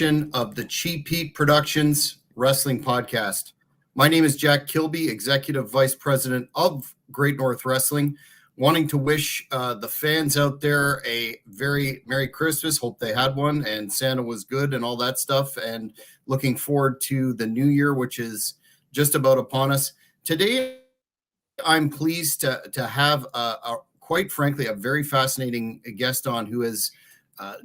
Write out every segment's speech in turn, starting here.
Of the Cheap Heat Productions Wrestling Podcast. My name is Jack Kilby, Executive Vice President of Great North Wrestling, wanting to wish the fans out there a very Merry Christmas. Hope they had one and Santa was good and all that stuff, and looking forward to the new year, which is just about upon us. Today, I'm pleased to have, quite frankly, a very fascinating guest on who has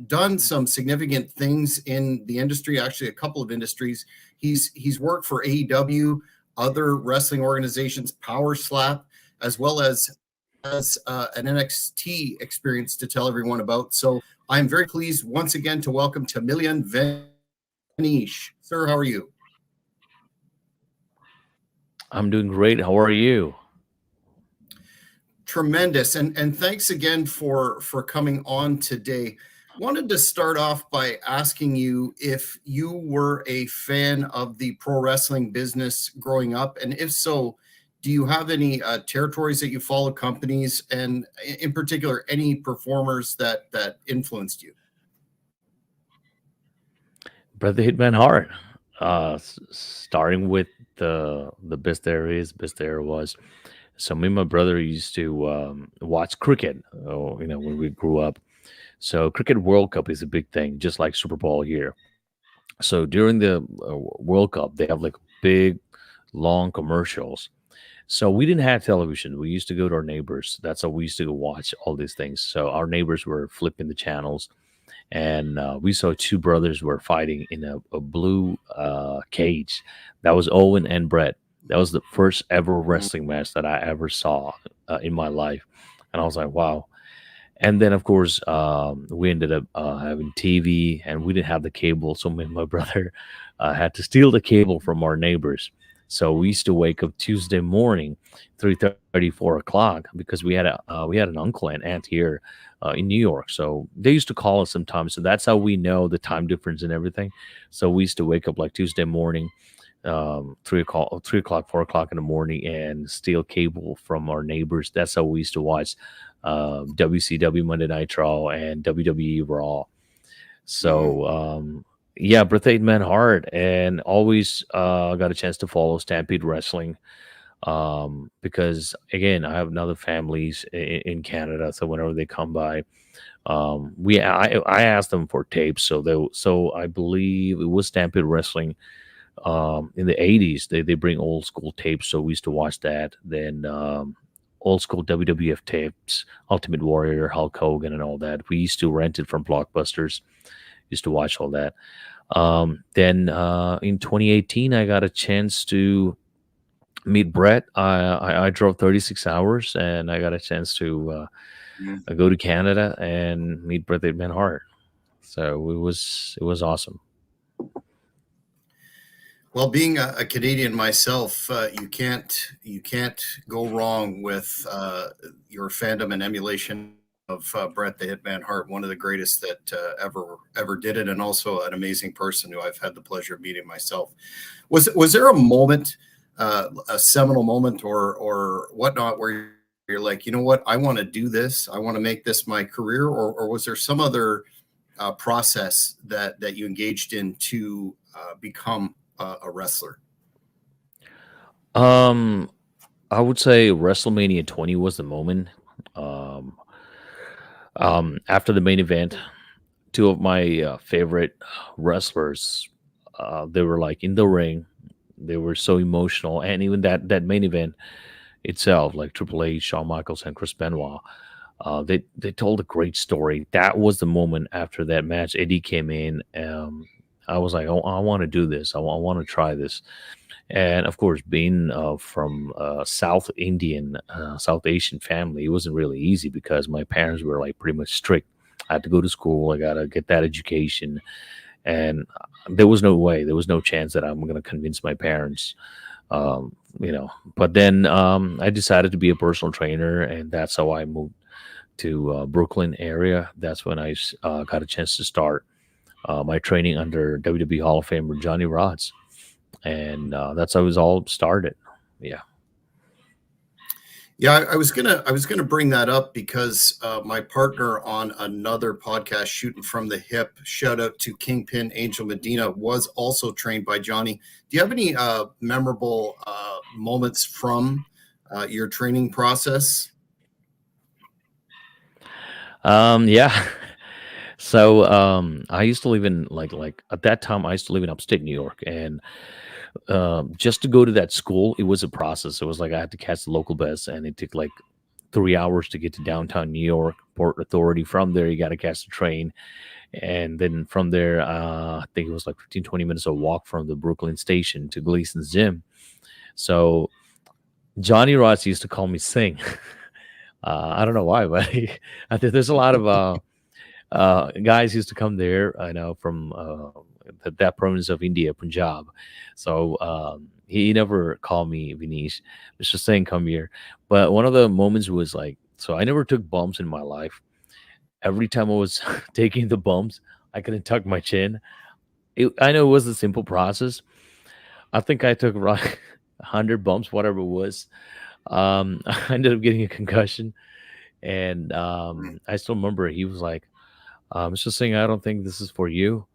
done some significant things in the industry, actually a couple of industries. He's worked for AEW, other wrestling organizations, Power Slap, as well as an NXT experience to tell everyone about. So I'm very pleased once again to welcome Tamilian Vineesh. Sir, how are you? I'm doing great. How are you? Tremendous. And thanks again for coming on today. Wanted to start off by asking you if you were a fan of the pro wrestling business growing up, and if so, do you have any territories that you follow, companies, and in particular, any performers that influenced you? Brother Hitman Hart. Starting with the best there was. So me and my brother used to watch cricket, when we grew up. So Cricket World Cup is a big thing, just like Super Bowl here. So during the World Cup, they have like big, long commercials. So we didn't have television. We used to go to our neighbors. That's how we used to go watch all these things. So our neighbors were flipping the channels, and we saw two brothers were fighting in a blue cage. That was Owen and Brett. That was the first ever wrestling match that I ever saw in my life, and I was like, wow. And then, of course, we ended up having TV, and we didn't have the cable. So me and my brother had to steal the cable from our neighbors. So we used to wake up Tuesday morning, 3:30, 4 o'clock, because we had an uncle and aunt here in New York. So they used to call us sometimes. So that's how we know the time difference and everything. So we used to wake up like Tuesday morning, 3 o'clock, 4 o'clock in the morning, and steal cable from our neighbors. That's how we used to watch WCW Monday Nitro and WWE Raw. So yeah, Birth 8 Man Hard, and always got a chance to follow Stampede Wrestling because again, I have another families in Canada, so whenever they come by, I asked them for tapes, so I believe it was Stampede Wrestling in the 80s. They bring old school tapes, so we used to watch that. Then old school WWF tapes, Ultimate Warrior, Hulk Hogan, and all that. We used to rent it from Blockbusters. Used to watch all that. Then in 2018, I got a chance to meet Brett. I drove 36 hours, and I got a chance to go to Canada and meet Brett Hitman Hart. So it was awesome. Well, being a Canadian myself, you can't go wrong with your fandom and emulation of Bret the Hitman Hart, one of the greatest that ever did it, and also an amazing person who I've had the pleasure of meeting myself. Was there a moment, a seminal moment, or whatnot, where you're like, you know what, I want to do this, I want to make this my career, or was there some other process that you engaged in to become a wrestler? I would say WrestleMania 20 was the moment. After the main event, two of my favorite wrestlers, they were like in the ring. They were so emotional, and even that main event itself, like Triple H, Shawn Michaels, and Chris Benoit, they told a great story. That was the moment after that match. Eddie came in. I was like, oh, I want to do this. I want to try this. And of course, being from South Asian family, it wasn't really easy because my parents were like pretty much strict. I had to go to school. I got to get that education. And there was no way, there was no chance that I'm going to convince my parents, But then I decided to be a personal trainer, and that's how I moved to Brooklyn area. That's when I got a chance to start my training under WWE Hall of Famer Johnny Rodz. And that's how it was all started. Yeah. Yeah, I was gonna bring that up because my partner on another podcast, Shooting from the Hip, shout out to Kingpin Angel Medina, was also trained by Johnny. Do you have any memorable moments from your training process? Yeah. So I used to live in like at that time I used to live in upstate New York, and just to go to that school, it was a process. It was like I had to catch the local bus, and it took like 3 hours to get to downtown New York Port Authority. From there, you got to catch the train, and then from there, I think it was like 15-20 minutes of walk from the Brooklyn station to Gleason's gym. So Johnny Ross used to call me Sing. I don't know why, but I think there's a lot of guys used to come there. I know from that province of India, Punjab. So he never called me Vineesh. It's just saying, "Come here." But one of the moments was like, so I never took bumps in my life. Every time I was taking the bumps, I couldn't tuck my chin. I know it was a simple process. I think I took around 100 bumps, whatever it was. I ended up getting a concussion, and Mm. I still remember he was like, "It's just saying, I don't think this is for you.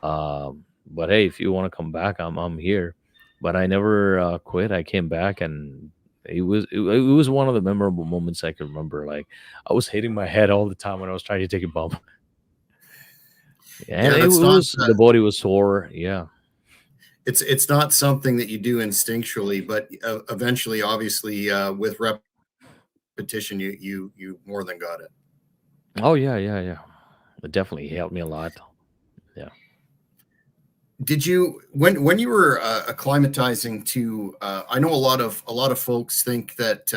But hey, if you want to come back, I'm here." But I never quit. I came back, and it was one of the memorable moments I can remember. Like I was hitting my head all the time when I was trying to take a bump, and Yeah, it that's not was the body was sore. Yeah. it's not something that you do instinctually, but eventually, obviously, with repetition, you more than got it. Oh yeah, yeah, yeah. It definitely helped me a lot. Yeah. Did you when you were acclimatizing to? I know a lot of folks think that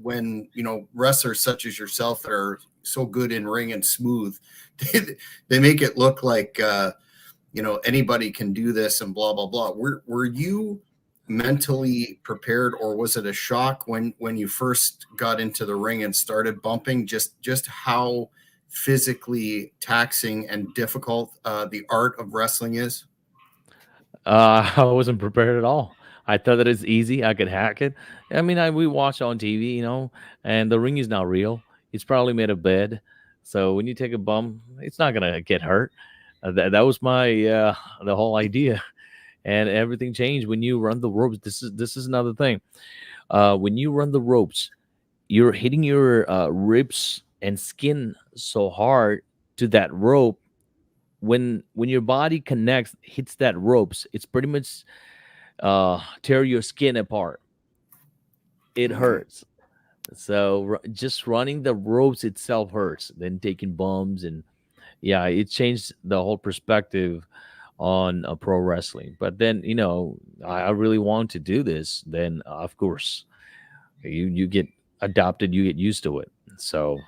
when wrestlers such as yourself that are so good in ring and smooth, they, they make it look like anybody can do this and blah blah blah. Were you mentally prepared, or was it a shock when you first got into the ring and started bumping? Just how physically taxing and difficult the art of wrestling is. I wasn't prepared at all. I thought that it's easy. I could hack it. I mean, we watch on TV, and the ring is not real. It's probably made of bed. So when you take a bump, it's not gonna get hurt. That was my the whole idea, and everything changed when you run the ropes. This is another thing. When you run the ropes, you're hitting your ribs and skin so hard to that rope. When your body connects, hits that ropes, it's pretty much tear your skin apart. It Mhm. hurts. So just running the ropes itself hurts. Then taking bumps, and yeah, it changed the whole perspective on pro wrestling. But then I really want to do this. Then of course you get adopted, you get used to it. So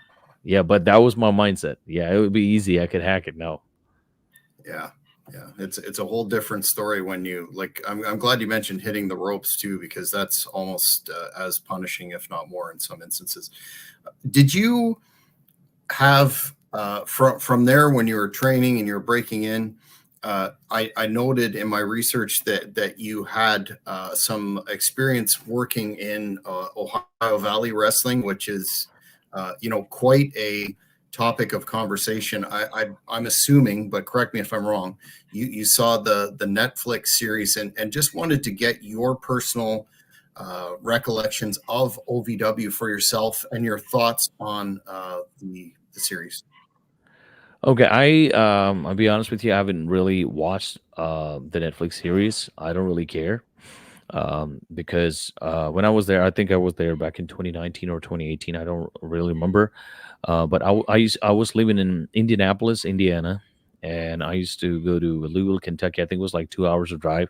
yeah, but that was my mindset. Yeah, it would be easy. I could hack it. No. Yeah, yeah, it's a whole different story when you like. I'm glad you mentioned hitting the ropes too, because that's almost as punishing, if not more, in some instances. Did you have from there when you were training and you were breaking in? I noted in my research that you had some experience working in Ohio Valley Wrestling, which is quite a topic of conversation. I'm assuming, but correct me if I'm wrong. You saw the Netflix series and just wanted to get your personal recollections of OVW for yourself and your thoughts on the series. Okay, I'll be honest with you, I haven't really watched the Netflix series. I don't really care. Because when I was there, I think I was there back in 2019 or 2018. I don't really remember. But I was living in Indianapolis, Indiana, and I used to go to Louisville, Kentucky. I think it was like 2 hours of drive,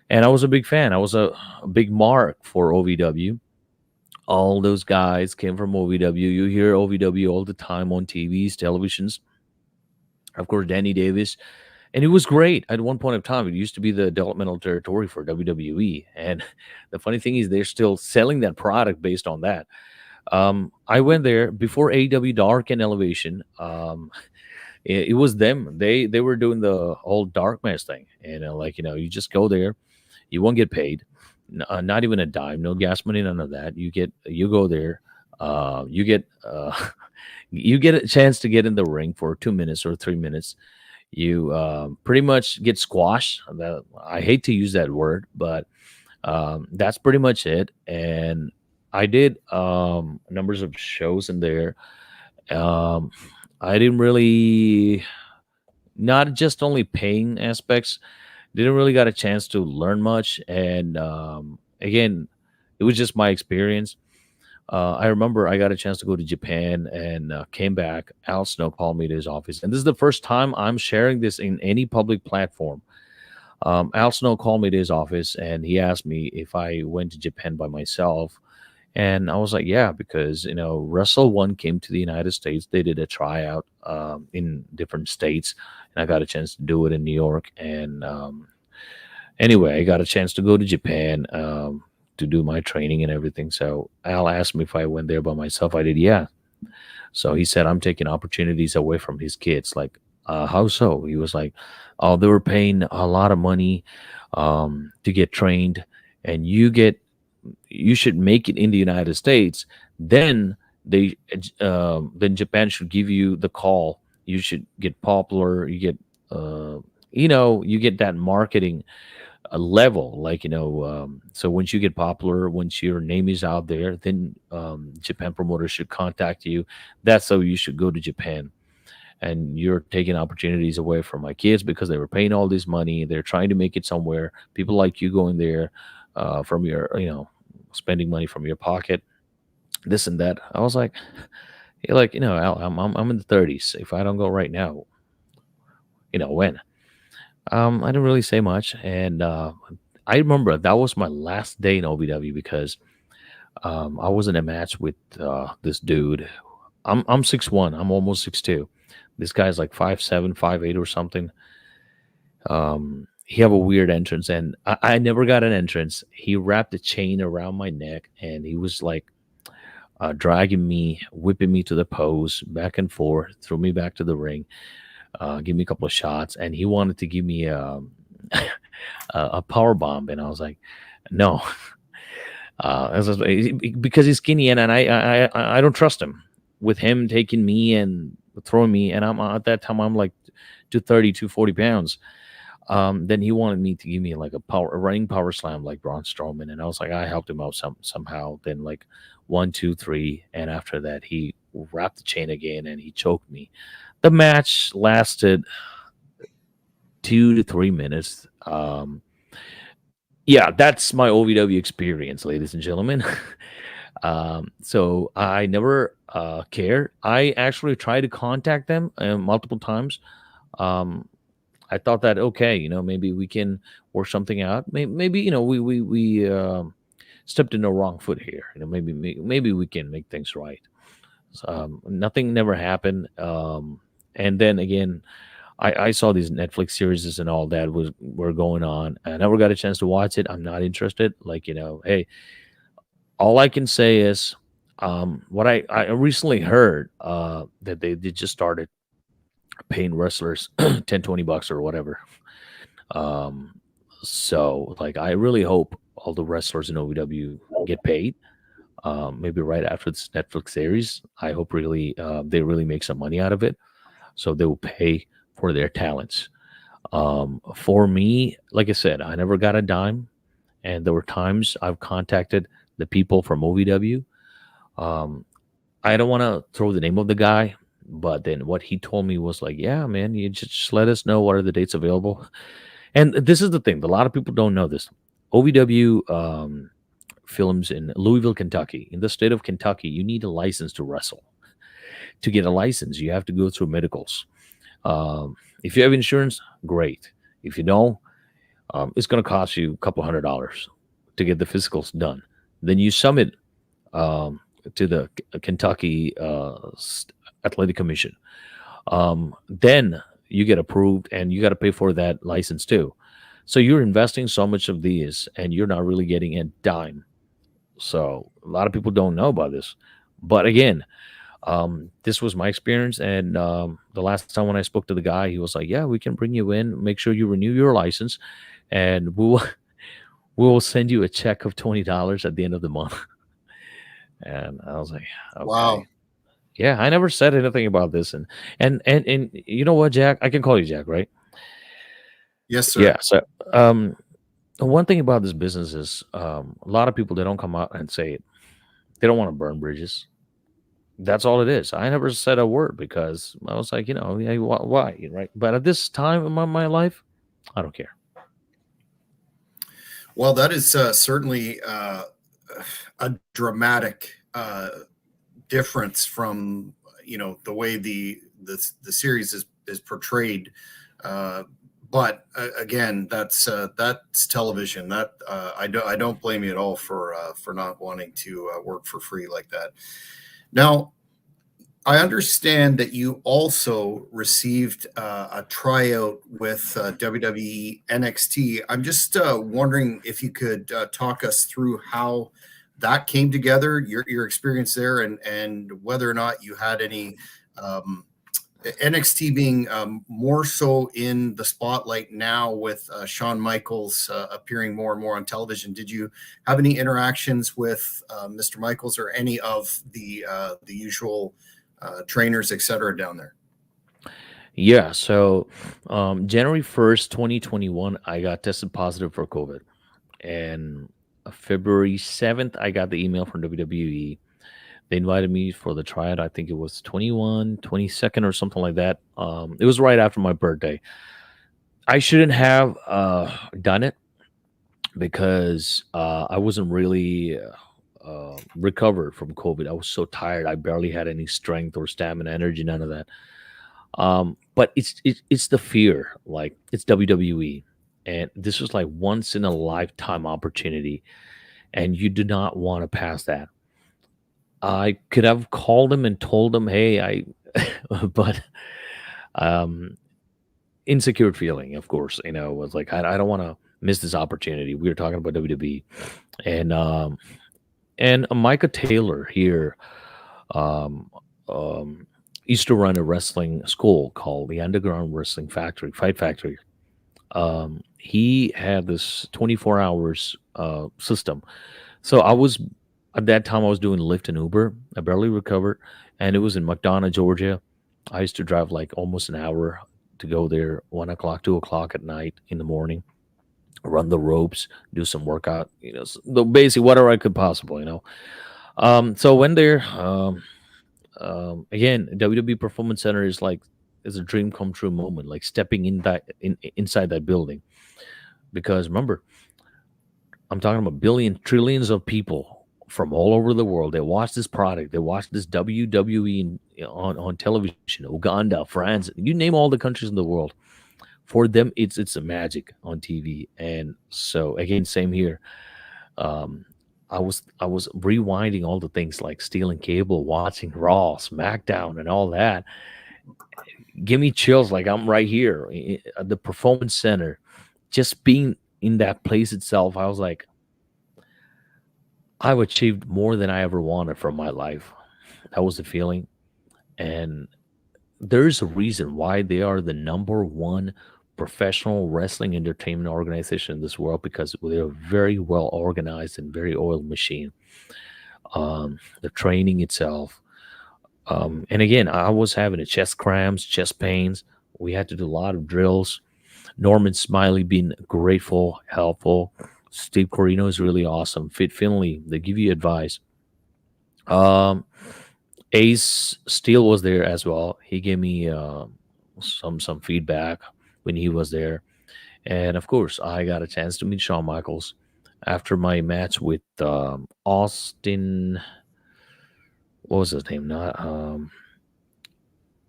and I was a big fan. I was a big mark for OVW. All those guys came from OVW. You hear OVW all the time on TVs, televisions. Of course, Danny Davis, and it was great at one point of time. It used to be the developmental territory for WWE, and the funny thing is they're still selling that product based on that. I went there before AEW Dark and Elevation. It was them. They were doing the whole dark match thing, and you just go there, you won't get paid. not even a dime, no gas money, none of that. You go there, you get you get a chance to get in the ring for 2 minutes or 3 minutes. You pretty much get squashed. I hate to use that word, but that's pretty much it. And I did numbers of shows in there. Um, I didn't really, not just only paying aspects, didn't really got a chance to learn much. And again, it was just my experience. I remember I got a chance to go to Japan and came back. Al Snow called me to his office, and this is the first time I'm sharing this in any public platform. Al Snow called me to his office, and he asked me if I went to Japan by myself, and I was like, "Yeah," because Wrestle One came to the United States. They did a tryout in different states, and I got a chance to do it in New York. And anyway, I got a chance to go to Japan. To do my training and everything. So Al asked me if I went there by myself. I did, yeah. So he said, I'm taking opportunities away from his kids. Like, how so? He was like, oh, they were paying a lot of money to get trained, and you should make it in the United States. Then then Japan should give you the call. You should get popular. You get, you get that marketing a level, like so once you get popular, once your name is out there, then Japan promoters should contact you. That's how you should go to Japan. And you're taking opportunities away from my kids because they were paying all this money, they're trying to make it somewhere. People like you going there from your spending money from your pocket, this and that. I was like, you're like, Al, I'm in the 30s. If I don't go right now, when? I didn't really say much, and I remember that was my last day in OVW because I was in a match with this dude. I'm 6'1", I'm almost 6'2". This guy's like 5'7", 5'8", or something. He have a weird entrance, and I never got an entrance. He wrapped a chain around my neck, and he was like dragging me, whipping me to the pose, back and forth, threw me back to the ring. Give me a couple of shots, and he wanted to give me a power bomb, and I was like, no, because he's skinny, and I don't trust him with him taking me and throwing me, and I'm at that time I'm like 230, 240 pounds. Then he wanted me to give me like a running power slam like Braun Strowman, and I was like, I helped him out somehow. Then like 1, 2, 3, and after that he wrapped the chain again and he choked me. The match lasted 2 to 3 minutes. Yeah, that's my OVW experience, ladies and gentlemen. So I never cared. I actually tried to contact them multiple times. I thought that, okay, maybe we can work something out. Maybe we stepped in the wrong foot here. Maybe we can make things right. Nothing never happened. And then again, I saw these Netflix series and all that were going on. I never got a chance to watch it. I'm not interested. Like, hey, all I can say is what I recently heard that they just started paying wrestlers 10, $20 or whatever. So like, I really hope all the wrestlers in OVW get paid. Maybe right after this Netflix series, I hope really they really make some money out of it, so they will pay for their talents. For me, like I said, I never got a dime, and there were times I've contacted the people from OVW. I don't want to throw the name of the guy, but then what he told me was like, yeah, man, you just let us know what are the dates available. And this is the thing, a lot of people don't know this. OVW films in Louisville, Kentucky. In the state of Kentucky, you need a license to wrestle. To get a license, you have to go through medicals. If you have insurance, great. If you don't, it's going to cost you a couple $100 to get the physicals done. Then you submit to the Kentucky Athletic Commission. Then you get approved, and you got to pay for that license too. So you're investing so much of these, and you're not really getting a dime. So a lot of people don't know about this. But again, this was my experience. And the last time when I spoke to the guy, he was like, yeah, we can bring you in, make sure you renew your license, and we'll we will send you a check of $20 at the end of the month. And I was like, okay. Wow. Yeah, I never said anything about this. And you know what, Jack? I can call you Jack, right? Yes, Yeah. sir. So one thing about this business is a lot of people, they don't come out and say it. They don't want to burn bridges. That's all it is. I never said a word because I was like, yeah, why, right? But at this time in my life, I don't care. Well, that is certainly a dramatic difference from the way the series is portrayed. But again, that's television. That I don't blame you at all for not wanting to work for free like that. Now, I understand that you also received a tryout with WWE NXT. I'm just wondering if you could talk us through how that came together, your experience there, and whether or not you had any NXT being more so in the spotlight now with Shawn Michaels appearing more and more on television. Did you have any interactions with Mr. Michaels or any of the usual trainers, etc., down there? Yeah. So January 1st, 2021, I got tested positive for COVID. And February 7th, I got the email from WWE. They invited me for the tryout. I think it was 22nd or something like that. It was right after my birthday. I shouldn't have done it because I wasn't really recovered from COVID. I was so tired. I barely had any strength or stamina, energy, none of that. But it's the fear. Like, it's WWE, and this was like once in a lifetime opportunity, and you do not want to pass that. I could have called him and told him, "Hey, I," but um, insecure feeling, of course, was like, I don't want to miss this opportunity. We were talking about WWE, and Micah Taylor here, um, um, used to run a wrestling school called the Underground Wrestling Factory, Fight Factory. He had this 24 hours system. So I was at that time I was doing Lyft and Uber. I barely recovered, and it was in McDonough, Georgia. I used to drive like almost an hour to go there, 1 o'clock, 2 o'clock at night in the morning, run the ropes, do some workout, the basic whatever I could possibly. So when there, again, WWE Performance Center is a dream come true moment, like stepping inside that building. Because remember, I'm talking about trillions of people from all over the world. They watch this product. They watch this WWE on television, Uganda, France, you name all the countries in the world. For them, it's a magic on TV. And so again, same here. Um, I was rewinding all the things like stealing cable, watching Raw, SmackDown, and all that. Give me chills, like I'm right here at the Performance Center, just being in that place itself. I was like, I've achieved more than I ever wanted from my life. That was the feeling. And there's a reason why they are the number one professional wrestling entertainment organization in this world, because they're very well organized and very oiled machine. The training itself. And again, I was having a chest cramps, chest pains. We had to do a lot of drills. Norman Smiley being grateful, helpful. Steve Corino is really awesome. Fit Finley, they give you advice. Ace Steele was there as well. He gave me some feedback when he was there, and of course, I got a chance to meet Shawn Michaels after my match with Austin. What was his name? Not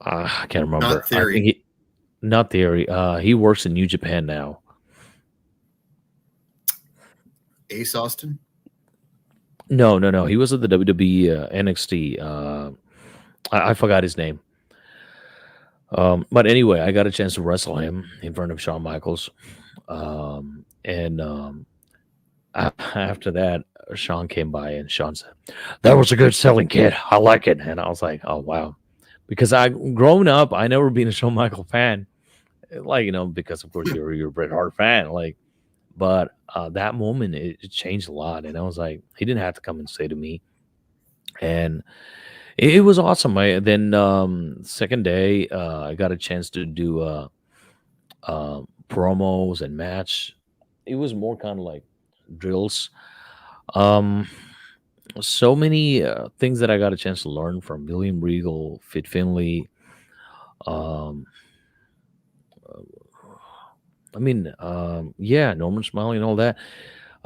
I can't remember. Not I think Theory. not Theory. He works in New Japan now. Ace Austin. No. He was at the WWE NXT. I forgot his name. But anyway, I got a chance to wrestle him in front of Shawn Michaels. And after that, Shawn came by and Shawn said, "That was a good selling, kid. I like it." And I was like, "Oh, wow." Because I grown up, I never been a Shawn Michael fan. Like, because of course you're a Bret Hart fan. Like, But that moment, it changed a lot, and I was like, he didn't have to come and say to me, and it was awesome. Then second day, I got a chance to do promos and match. It was more kind of like drills. Um, so many things that I got a chance to learn from William Regal, Fit Finley. Um, yeah, Norman Smiley and all that.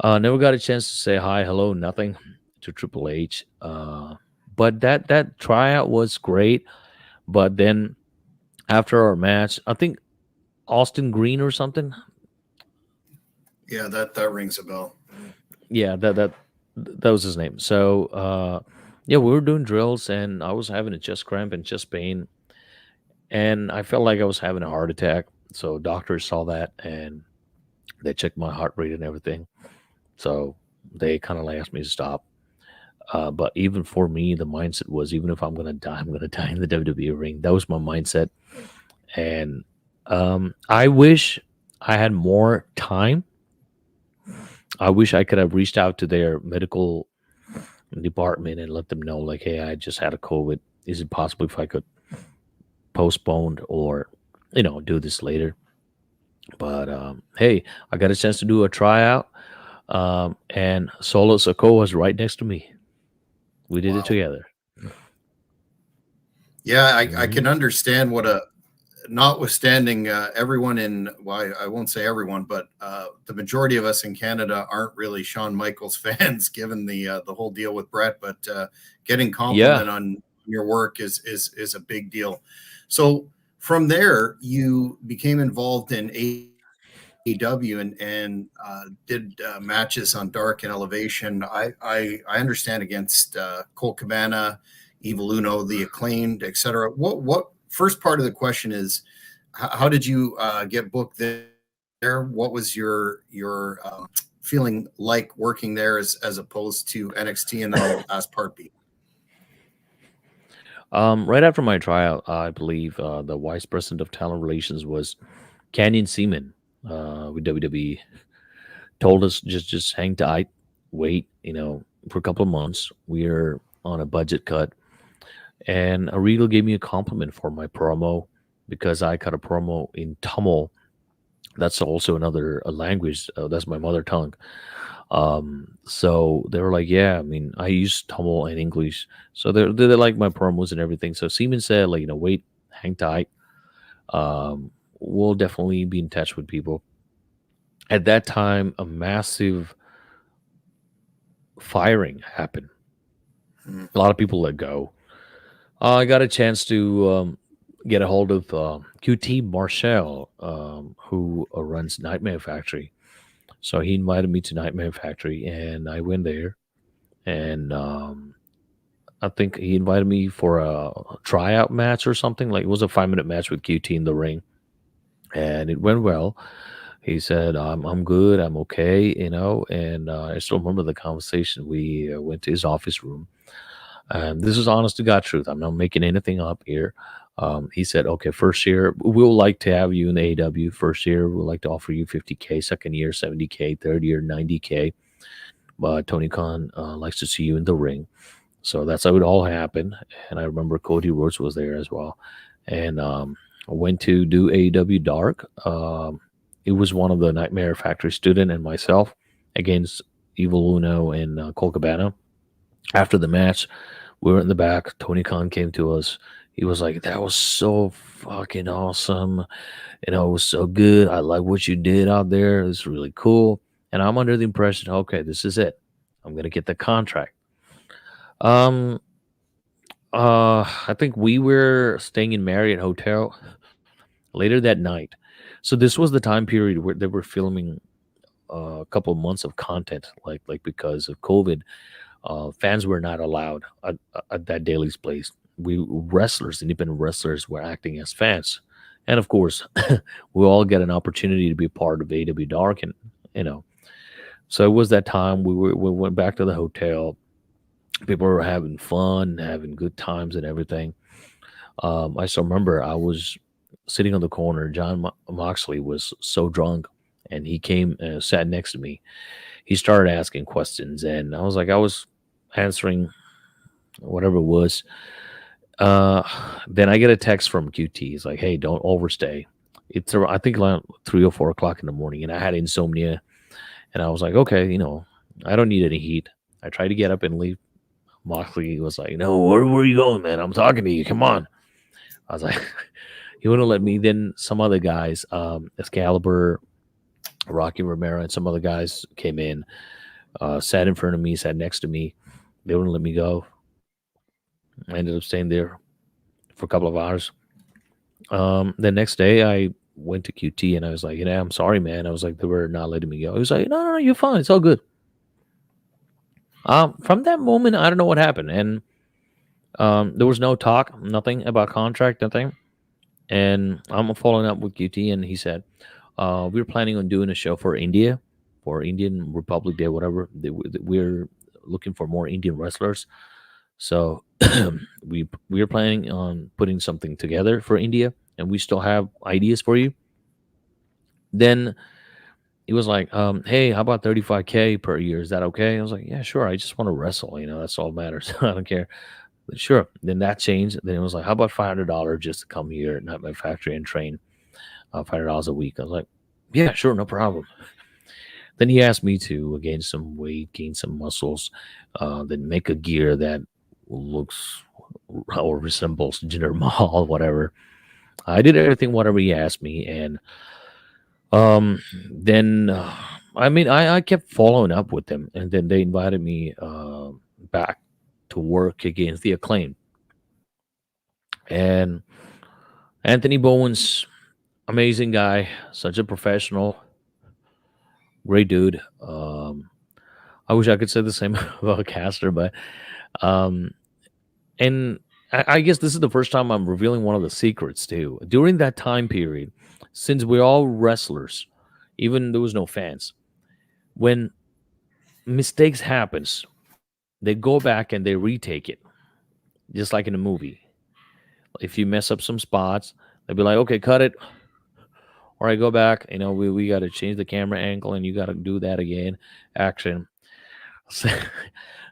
Never got a chance to say hi, hello, nothing to Triple H. But that tryout was great. But then after our match, I think Austin Green or something. Yeah, that rings a bell. Yeah, that was his name. So yeah, we were doing drills, and I was having a chest cramp and chest pain, and I felt like I was having a heart attack. So doctors saw that, and they checked my heart rate and everything. So they kind of asked me to stop. But even for me, the mindset was, even if I'm gonna die, I'm gonna die in the WWE ring. That was my mindset, and I wish I had more time. I wish I could have reached out to their medical department and let them know, like, hey, I just had a COVID. Is it possible if I could postpone or, do this later? But hey, I got a chance to do a tryout, and Solo Sokoa was right next to me. We did it Wow. together. Yeah, I Hmm. can understand what a notwithstanding everyone in well, I won't say everyone, but the majority of us in Canada aren't really Shawn Michaels fans, given the whole deal with Brett. But getting Yeah. compliment on your work is a big deal. So from there, you became involved in AEW and did matches on Dark and Elevation. I understand against Colt Cabana, Evil Uno, the Acclaimed, etc. What first part of the question is, how did you get booked there? What was your feeling like working there as opposed to NXT? And then I'll ask part B. Right after my tryout, I believe the vice president of talent relations was Canyon Seaman with WWE. Told us just hang tight, wait, for a couple of months. We're on a budget cut, and Regal gave me a compliment for my promo because I cut a promo in Tamil. That's also another language. That's my mother tongue. So they were like, yeah, I mean, I use Tamil and English, so they like my promos and everything. So Seaman said, like, wait, hang tight. We'll definitely be in touch with people. At that time, a massive firing happened. Hmm. A lot of people let go. I got a chance to get a hold of QT Marshall, who runs Nightmare Factory. So he invited me to Nightmare Factory, and I went there. And I think he invited me for a tryout match or something. Like, it was a 5 minute match with QT in the ring, and it went well. He said, I'm good, I'm okay, And I still remember the conversation. We went to his office room. And this is honest to God truth. I'm not making anything up here. He said, okay, first year, we'll like to have you in the AW. First year, we'll like to offer you 50K. Second year, 70K. Third year, 90K. But Tony Khan likes to see you in the ring. So that's how it all happened. And I remember Cody Rhodes was there as well. And I went to do AEW Dark. It was one of the Nightmare Factory student and myself against Evil Uno and Colt Cabana. After the match, we were in the back. Tony Khan came to us. He was like, "That was so fucking awesome. It was so good. I like what you did out there. It's really cool." And I'm under the impression, okay, this is it. I'm gonna get the contract. Um, I think we were staying in Marriott Hotel later that night. So this was the time period where they were filming a couple of months of content, like because of COVID, fans were not allowed at that Daly's place. We wrestlers, independent wrestlers, were acting as fans, and of course, we all get an opportunity to be a part of AW Dark, and you know. So it was that time we went back to the hotel. People were having fun, having good times, and everything. I still remember I was sitting on the corner. John Moxley was so drunk, and he came, sat next to me. He started asking questions, and I was answering whatever it was. Uh, then I get a text from QT. He's like, "Hey, don't overstay." I think around 3 or 4 o'clock in the morning, and I had insomnia, and I was like, "Okay, I don't need any heat." I tried to get up and leave. Moxley was like, "No, where are you going, man? I'm talking to you. Come on." I was like, he wouldn't let me. Then some other guys, Excalibur, Rocky Romero, and some other guys came in, sat in front of me, sat next to me. They wouldn't let me go. I ended up staying there for a couple of hours. The next day, I went to QT and I was like, I'm sorry, man. I was like, they were not letting me go. He was like, no, you're fine. It's all good. From that moment, I don't know what happened. And there was no talk, nothing about contract, nothing. And I'm following up with QT, and he said, we're planning on doing a show for India, for Indian Republic Day, whatever. We're looking for more Indian wrestlers. So we're planning on putting something together for India, and we still have ideas for you. Then he was like, hey, how about 35K per year? Is that okay? I was like, yeah, sure. I just want to wrestle. That's all that matters. I don't care. But sure. Then that changed. Then it was like, how about $500 just to come here, not my factory, and train $500 a week? I was like, yeah, sure, no problem. Then he asked me to gain some weight, gain some muscles, then make a gear that looks or resembles Jinder Mahal, whatever. I did everything, whatever he asked me, and then I kept following up with them, and then they invited me back to work against the Acclaim. And Anthony Bowen's amazing guy, such a professional, great dude. I wish I could say the same about Caster, but um, and I guess this is the first time I'm revealing one of the secrets too. During that time period, since we're all wrestlers, even there was no fans, when mistakes happens, they go back and they retake it, just like in a movie. If you mess up some spots, they'll be like, "Okay, cut it." Or I go back, we got to change the camera angle, and you got to do that again. Action.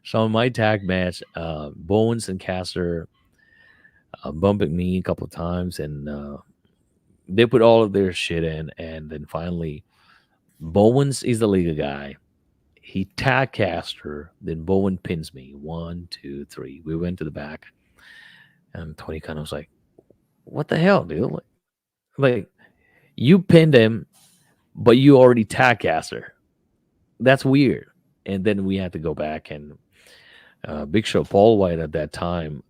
So in my tag match, Bowens and Caster bumping me a couple of times, and they put all of their shit in, and then finally, Bowens is the legal guy. He tag Caster, then Bowen pins me. 1, 2, 3. We went to the back, and Tony kind of was like, "What the hell, dude? Like you pinned him, but you already tag Caster. That's weird." And then we had to go back, and Big Show Paul White at that time,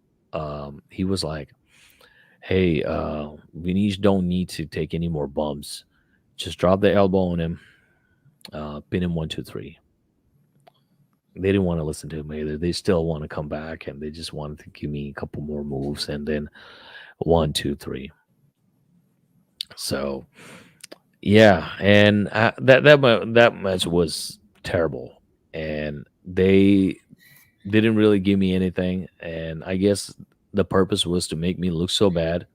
he was like, "Hey, Vineesh don't need to take any more bumps. Just drop the elbow on him, pin him 1, 2, 3." They didn't want to listen to him either. They still want to come back, and they just wanted to give me a couple more moves, and then 1, 2, 3. So yeah, and that match was terrible, and they didn't really give me anything, and I guess the purpose was to make me look so bad.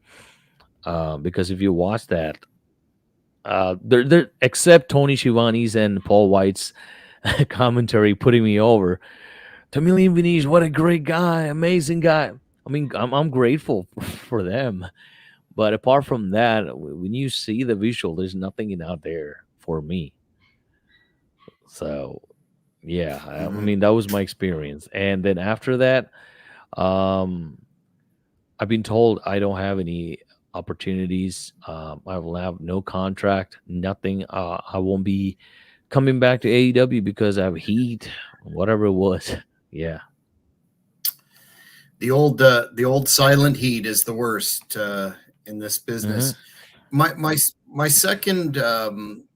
Because if you watch that, they're except Tony Schiavone's and Paul White's commentary putting me over. Tamilian Vineesh, what a great guy, amazing guy. I mean, I'm grateful for them, but apart from that, when you see the visual, there's nothing out there for me. So yeah, I mean that was my experience, and then after that, um, I've been told I don't have any opportunities. I will have no contract, nothing. I won't be coming back to AEW because I have heat, whatever it was. Yeah. The old silent heat is the worst in this business. My second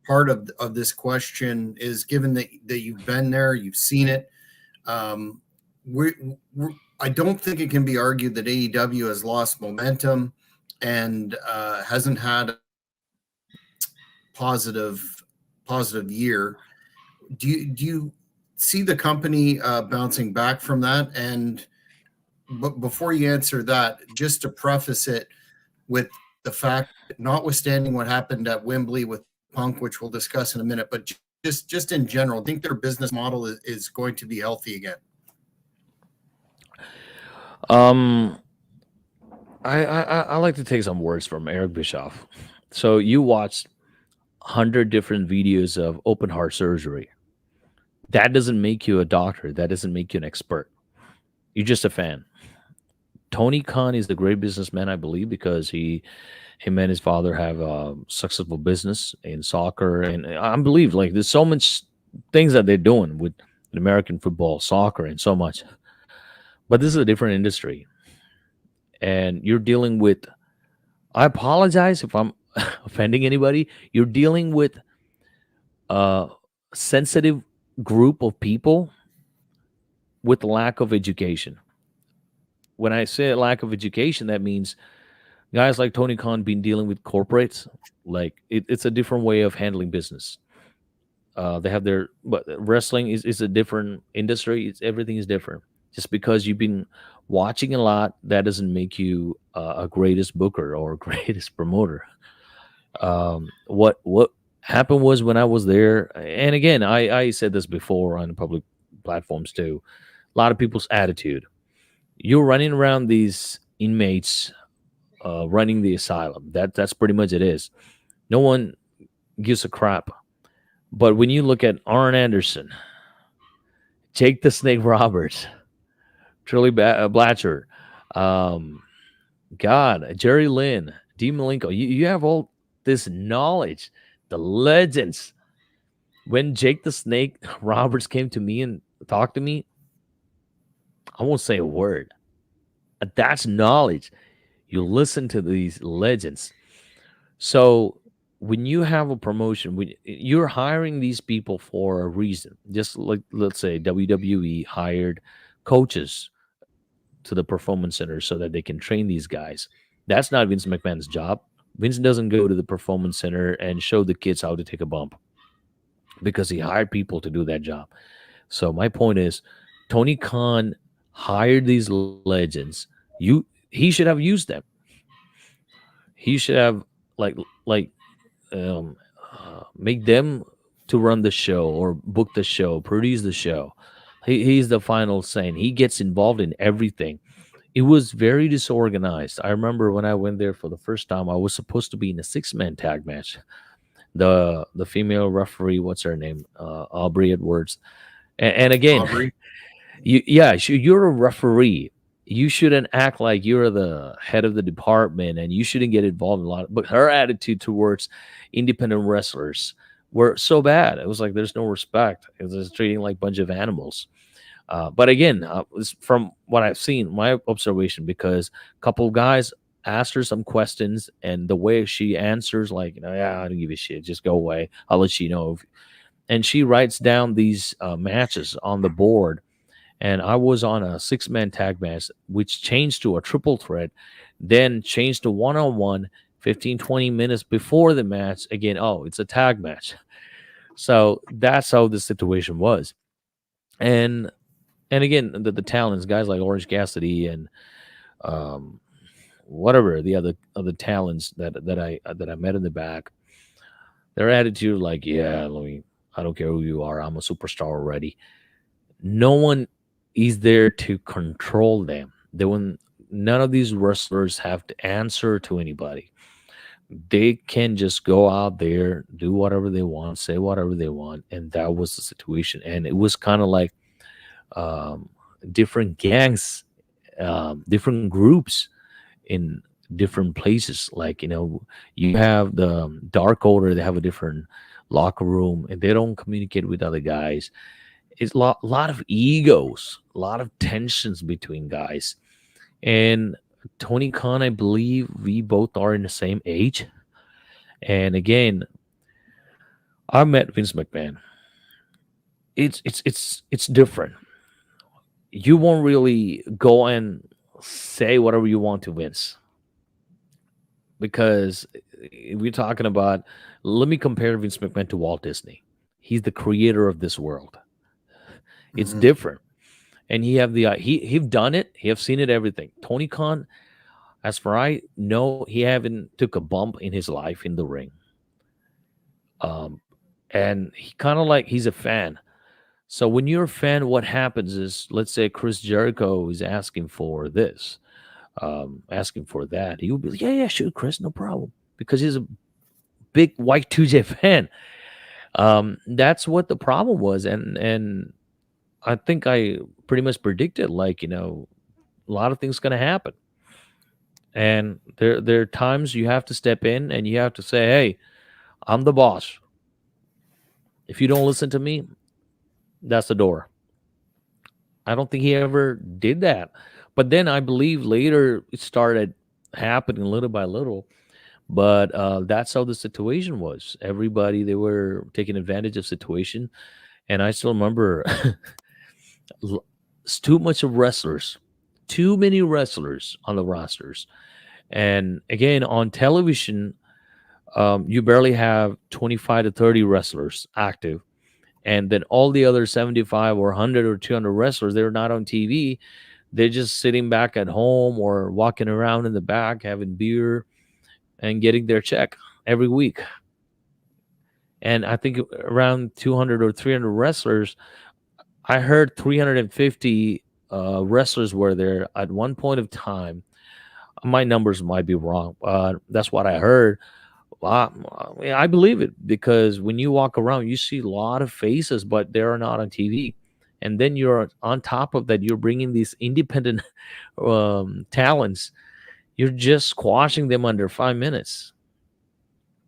part of this question is, given that you've been there, you've seen it. I don't think it can be argued that AEW has lost momentum and hasn't had a positive year. Do you see the company bouncing back from that? And but before you answer that, just to preface it with the fact that, notwithstanding what happened at Wembley with Punk, which we'll discuss in a minute, but just in general, I think their business model is going to be healthy again. Um, I like to take some words from Eric Bischoff. So you watched 100 different videos of open heart surgery. That doesn't make you a doctor. That doesn't make you an expert. You're just a fan. Tony Khan is the great businessman, I believe, because him and his father have a successful business in soccer, and I believe like there's so much things that they're doing with American football, soccer, and so much. But this is a different industry, and you're dealing with. I apologize if I'm offending anybody. You're dealing with a sensitive group of people with lack of education. When I say lack of education, that means guys like Tony Khan been dealing with corporates. Like it's a different way of handling business. They have their, but wrestling is a different industry. Everything is different. Just because you've been watching a lot, that doesn't make you a greatest booker or greatest promoter. What happened was when I was there, and again, I said this before on public platforms too. A lot of people's attitude. You're running around these inmates, running the asylum. That's pretty much it is. No one gives a crap. But when you look at Arn Anderson, Jake the Snake Roberts, Trilly Blatcher, God, Jerry Lynn, Dean Malenko, you have all this knowledge, the legends. When Jake the Snake Roberts came to me and talked to me, I won't say a word. That's knowledge. You listen to these legends. So when you have a promotion, when you're hiring these people for a reason, just like let's say WWE hired coaches to the performance center so that they can train these guys. That's not Vince McMahon's job. Vince doesn't go to the performance center and show the kids how to take a bump because he hired people to do that job. So my point is, Tony Khan hired these legends. He should have used them. He should have like like um, make them to run the show or book the show, produce the show. He's the final saying. He gets involved in everything. It was very disorganized. I remember when I went there for the first time, I was supposed to be in a 6-man tag match. The female referee, what's her name? Aubrey Edwards. And again, Aubrey. you're a referee. You shouldn't act like you're the head of the department and you shouldn't get involved in a lot. But her attitude towards independent wrestlers were so bad. It was like there's no respect. It was just treating like a bunch of animals. But again, from what I've seen, my observation, because a couple of guys asked her some questions, and the way she answers, like, yeah, I don't give a shit, just go away. I'll let you know. And she writes down these matches on the board. And I was on a 6-man tag match, which changed to a triple threat, then changed to one-on-one 15, 20 minutes before the match. Again, oh, it's a tag match. So that's how the situation was. And again, the talents, guys like Orange Cassidy and whatever the other talents that I met in the back, their attitude like, yeah, I don't care who you are, I'm a superstar already. No one is there to control them. None of these wrestlers have to answer to anybody. They can just go out there, do whatever they want, say whatever they want, and that was the situation. And it was kind of like different gangs, different groups in different places. Like, you have the Dark Order, they have a different locker room and they don't communicate with other guys. It's a lot of egos, a lot of tensions between guys. And Tony Khan, I believe we both are in the same age. And again, I met Vince McMahon. It's different. You won't really go and say whatever you want to Vince, because we're talking about. Let me compare Vince McMahon to Walt Disney. He's the creator of this world. It's different, and he've done it. He have seen it, everything. Tony Khan, as far I know, he haven't took a bump in his life in the ring. um, and he kind of like he's a fan. So when you're a fan, what happens is, let's say Chris Jericho is asking for this, asking for that. He would be like, yeah, yeah, sure, Chris, no problem, because he's a big White 2J fan. That's what the problem was, and I think I pretty much predicted, like, a lot of things gonna happen, and there are times you have to step in and you have to say, hey, I'm the boss. If you don't listen to me, that's the door. I don't think he ever did that. But then I believe later it started happening little by little. But that's how the situation was. Everybody, they were taking advantage of situation. And I still remember it's too much of wrestlers, too many wrestlers on the rosters. And again, on television, you barely have 25 to 30 wrestlers active. And then all the other 75 or 100 or 200 wrestlers, they're not on TV. They're just sitting back at home or walking around in the back having beer and getting their check every week. And I think around 200 or 300 wrestlers, I heard 350 wrestlers were there at one point of time. My numbers might be wrong. That's what I heard. I believe it, because when you walk around, you see a lot of faces, but they're not on TV. And then you're on top of that, you're bringing these independent talents. You're just squashing them under 5 minutes,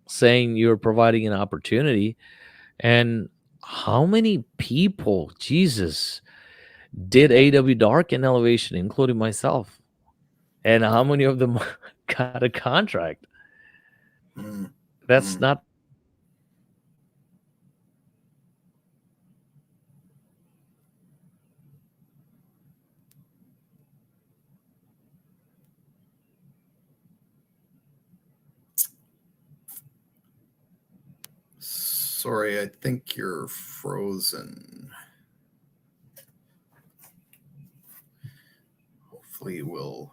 saying you're providing an opportunity. And how many people, Jesus, did AW Dark and Elevation, including myself? And how many of them got a contract? Mm. That's not. Sorry, I think you're frozen. Hopefully we'll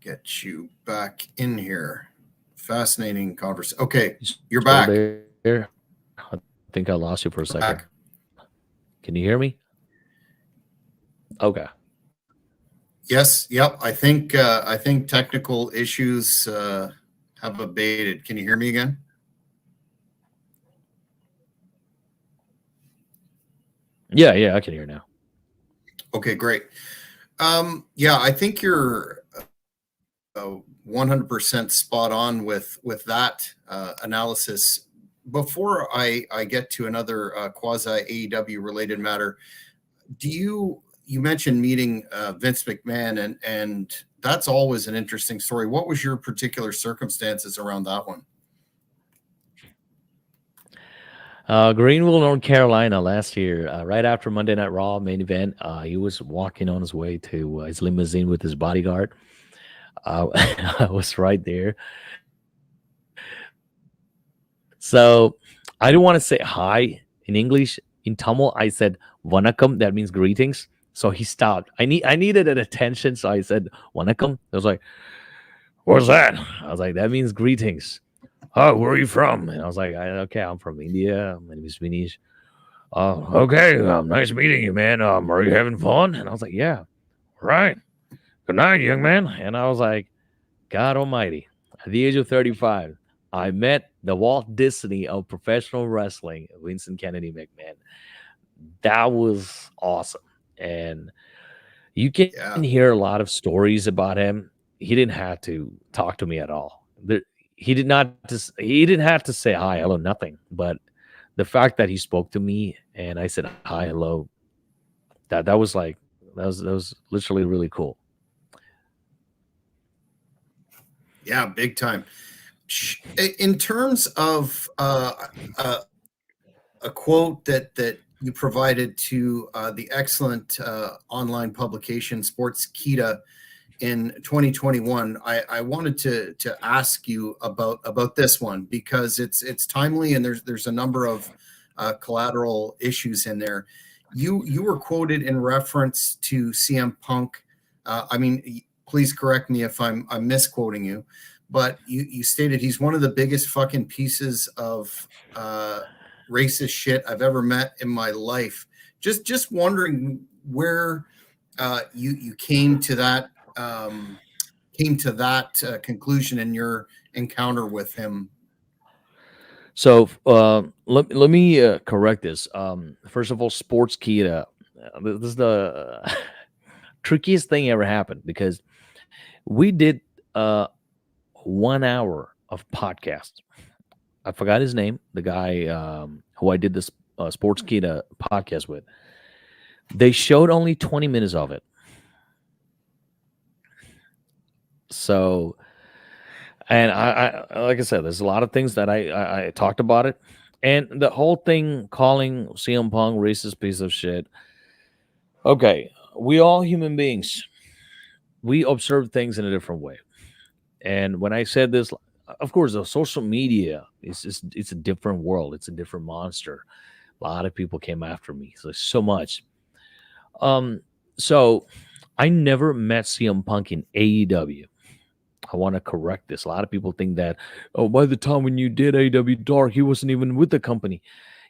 get you back in here. Fascinating conversation. Okay, you're back. There. I think I lost you for a second. Back. Can you hear me? Okay. Yes. Yep. I think technical issues have abated. Can you hear me again? Yeah, I can hear now. Okay, great. Yeah, I think you're 100% spot on with that analysis. Before I get to another quasi AEW related matter, you mentioned meeting Vince McMahon, and that's always an interesting story. What was your particular circumstances around that one? Greenville, North Carolina, last year, right after Monday Night Raw main event, he was walking on his way to his limousine with his bodyguard. I was right there. So I didn't want to say hi in English. In Tamil, I said "Vanakkam." That means greetings. So he stopped. I needed an attention, so I said "Vanakkam." I was like, "What's that?" I was like, "That means greetings." Oh, where are you from? And I was like, "Okay, I'm from India. My name is Vineesh." Okay, nice meeting you, man. Are you having fun? And I was like, "Yeah." Right. Good night, young man. And I was like, God Almighty, at the age of 35, I met the Walt Disney of professional wrestling, Vincent Kennedy McMahon. That was awesome. And you can hear a lot of stories about him. He didn't have to talk to me at all. He didn't have to say hi, hello, nothing. But the fact that he spoke to me and I said hi, hello, that was literally really cool. Yeah, big time. In terms of a quote that you provided to the excellent online publication Sportskeeda in 2021, I wanted to ask you about this one, because it's timely, and there's a number of collateral issues in there. You were quoted in reference to CM Punk. I mean, please correct me if I'm misquoting you, but you stated he's one of the biggest fucking pieces of racist shit I've ever met in my life. Just wondering where you came to that conclusion in your encounter with him. So let me correct this. First of all, Sports Kita. This is the trickiest thing ever happened because we did 1 hour of podcast. I forgot his name, the guy who I did this Sports Kita podcast with. They showed only 20 minutes of it. So, and I like I said, there's a lot of things that I talked about it. And the whole thing calling CM Punk racist piece of shit. Okay, we all human beings. We observe things in a different way. And when I said this, of course, the social media it's a different world. It's a different monster. A lot of people came after me. So much. So I never met CM Punk in AEW. I want to correct this. A lot of people think that, oh, by the time when you did AEW Dark, he wasn't even with the company.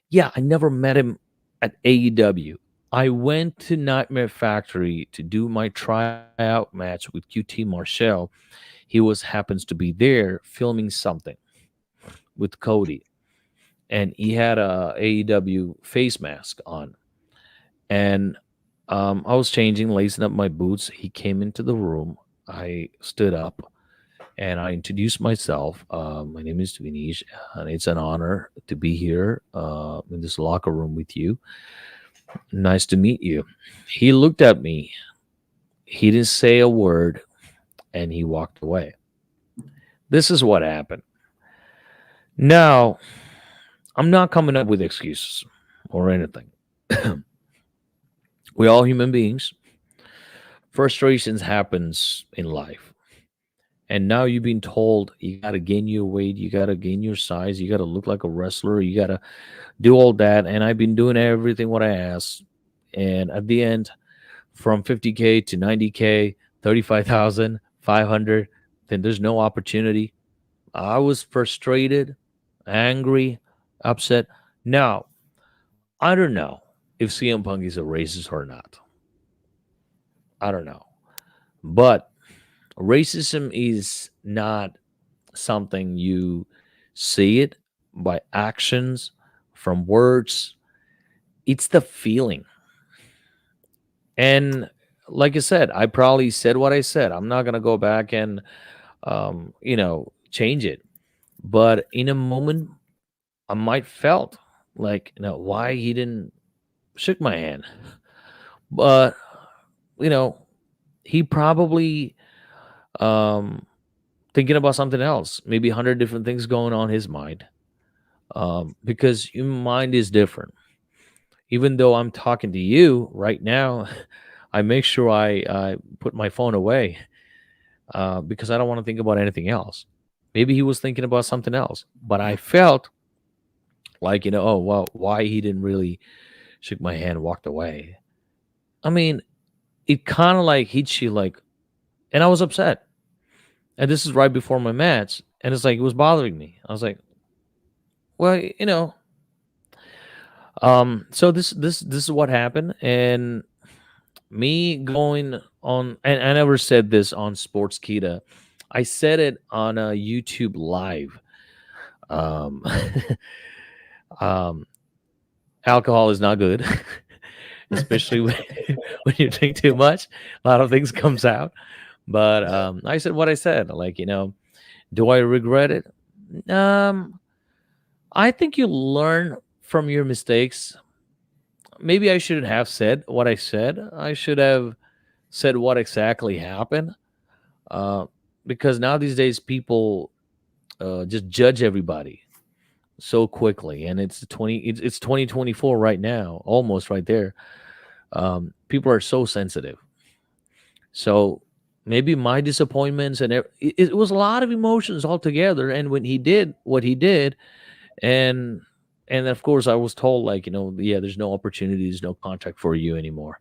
Yeah, I never met him at AEW. I went to Nightmare Factory to do my tryout match with QT Marshall. He happens to be there filming something with Cody, and he had a AEW face mask on, and I was changing, lacing up my boots. He came into the room. I stood up and I introduced myself. My name is Vineesh, and it's an honor to be here in this locker room with you. Nice to meet you. He looked at me. He didn't say a word, and he walked away. This is what happened. Now, I'm not coming up with excuses or anything. We all human beings. Frustrations happens in life. And now you've been told you got to gain your weight, you got to gain your size, you got to look like a wrestler, you got to do all that. And I've been doing everything what I asked. And at the end, from 50K to 90K, 35,000, 500, then there's no opportunity. I was frustrated, angry, upset. Now, I don't know if CM Punk is a racist or not. I don't know. But racism is not something you see it by actions, from words. It's the feeling. And like I said, I probably said what I said. I'm not gonna go back and change it. But in a moment, I might felt like, why he didn't shake my hand. But he probably thinking about something else, maybe 100 different things going on his mind, because your mind is different. Even though I'm talking to you right now, I make sure I put my phone away because I don't want to think about anything else. Maybe he was thinking about something else, but I felt like, oh, well, why he didn't really shake my hand, walked away. I mean, it kind of like hits you like, and I was upset. And this is right before my match, and it's like it was bothering me. I was like, well, so this is what happened, and me going on, and I never said this on Sports Kita. I said it on a YouTube live. Um, Alcohol is not good, especially when you drink too much. A lot of things comes out. But I said what I said. Like, do I regret it? I think you learn from your mistakes. Maybe I shouldn't have said what I said. I should have said what exactly happened. Uh, because now these days people just judge everybody so quickly, and it's 2024 right now, almost right there. People are so sensitive. So maybe my disappointments and it was a lot of emotions altogether. And when he did what he did, and of course I was told, like, yeah, there's no opportunity, there's no contract for you anymore.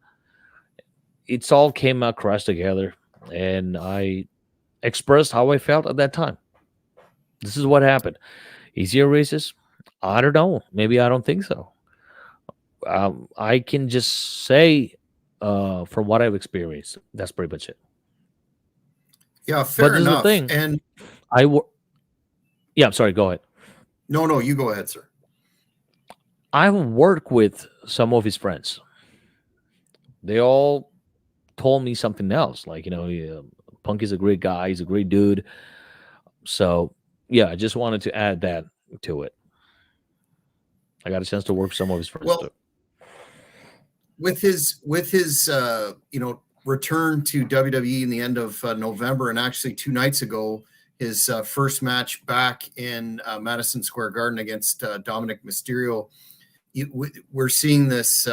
It's all came out crashed together, and I expressed how I felt at that time. This is what happened. Is he a racist? I don't know. Maybe I don't think so. I can just say, from what I've experienced, that's pretty much it. Yeah, But fair this is the enough. thing. And Yeah, I'm sorry. Go ahead. no, you go ahead, sir. I've worked with some of his friends. They all told me something else. Like, yeah, Punk is a great guy. He's a great dude. So, yeah, I just wanted to add that to it. I got a chance to work with some of his friends too. Well, with his return to WWE in the end of November, and actually 2 nights ago, his first match back in Madison Square Garden against Dominic Mysterio, we're seeing this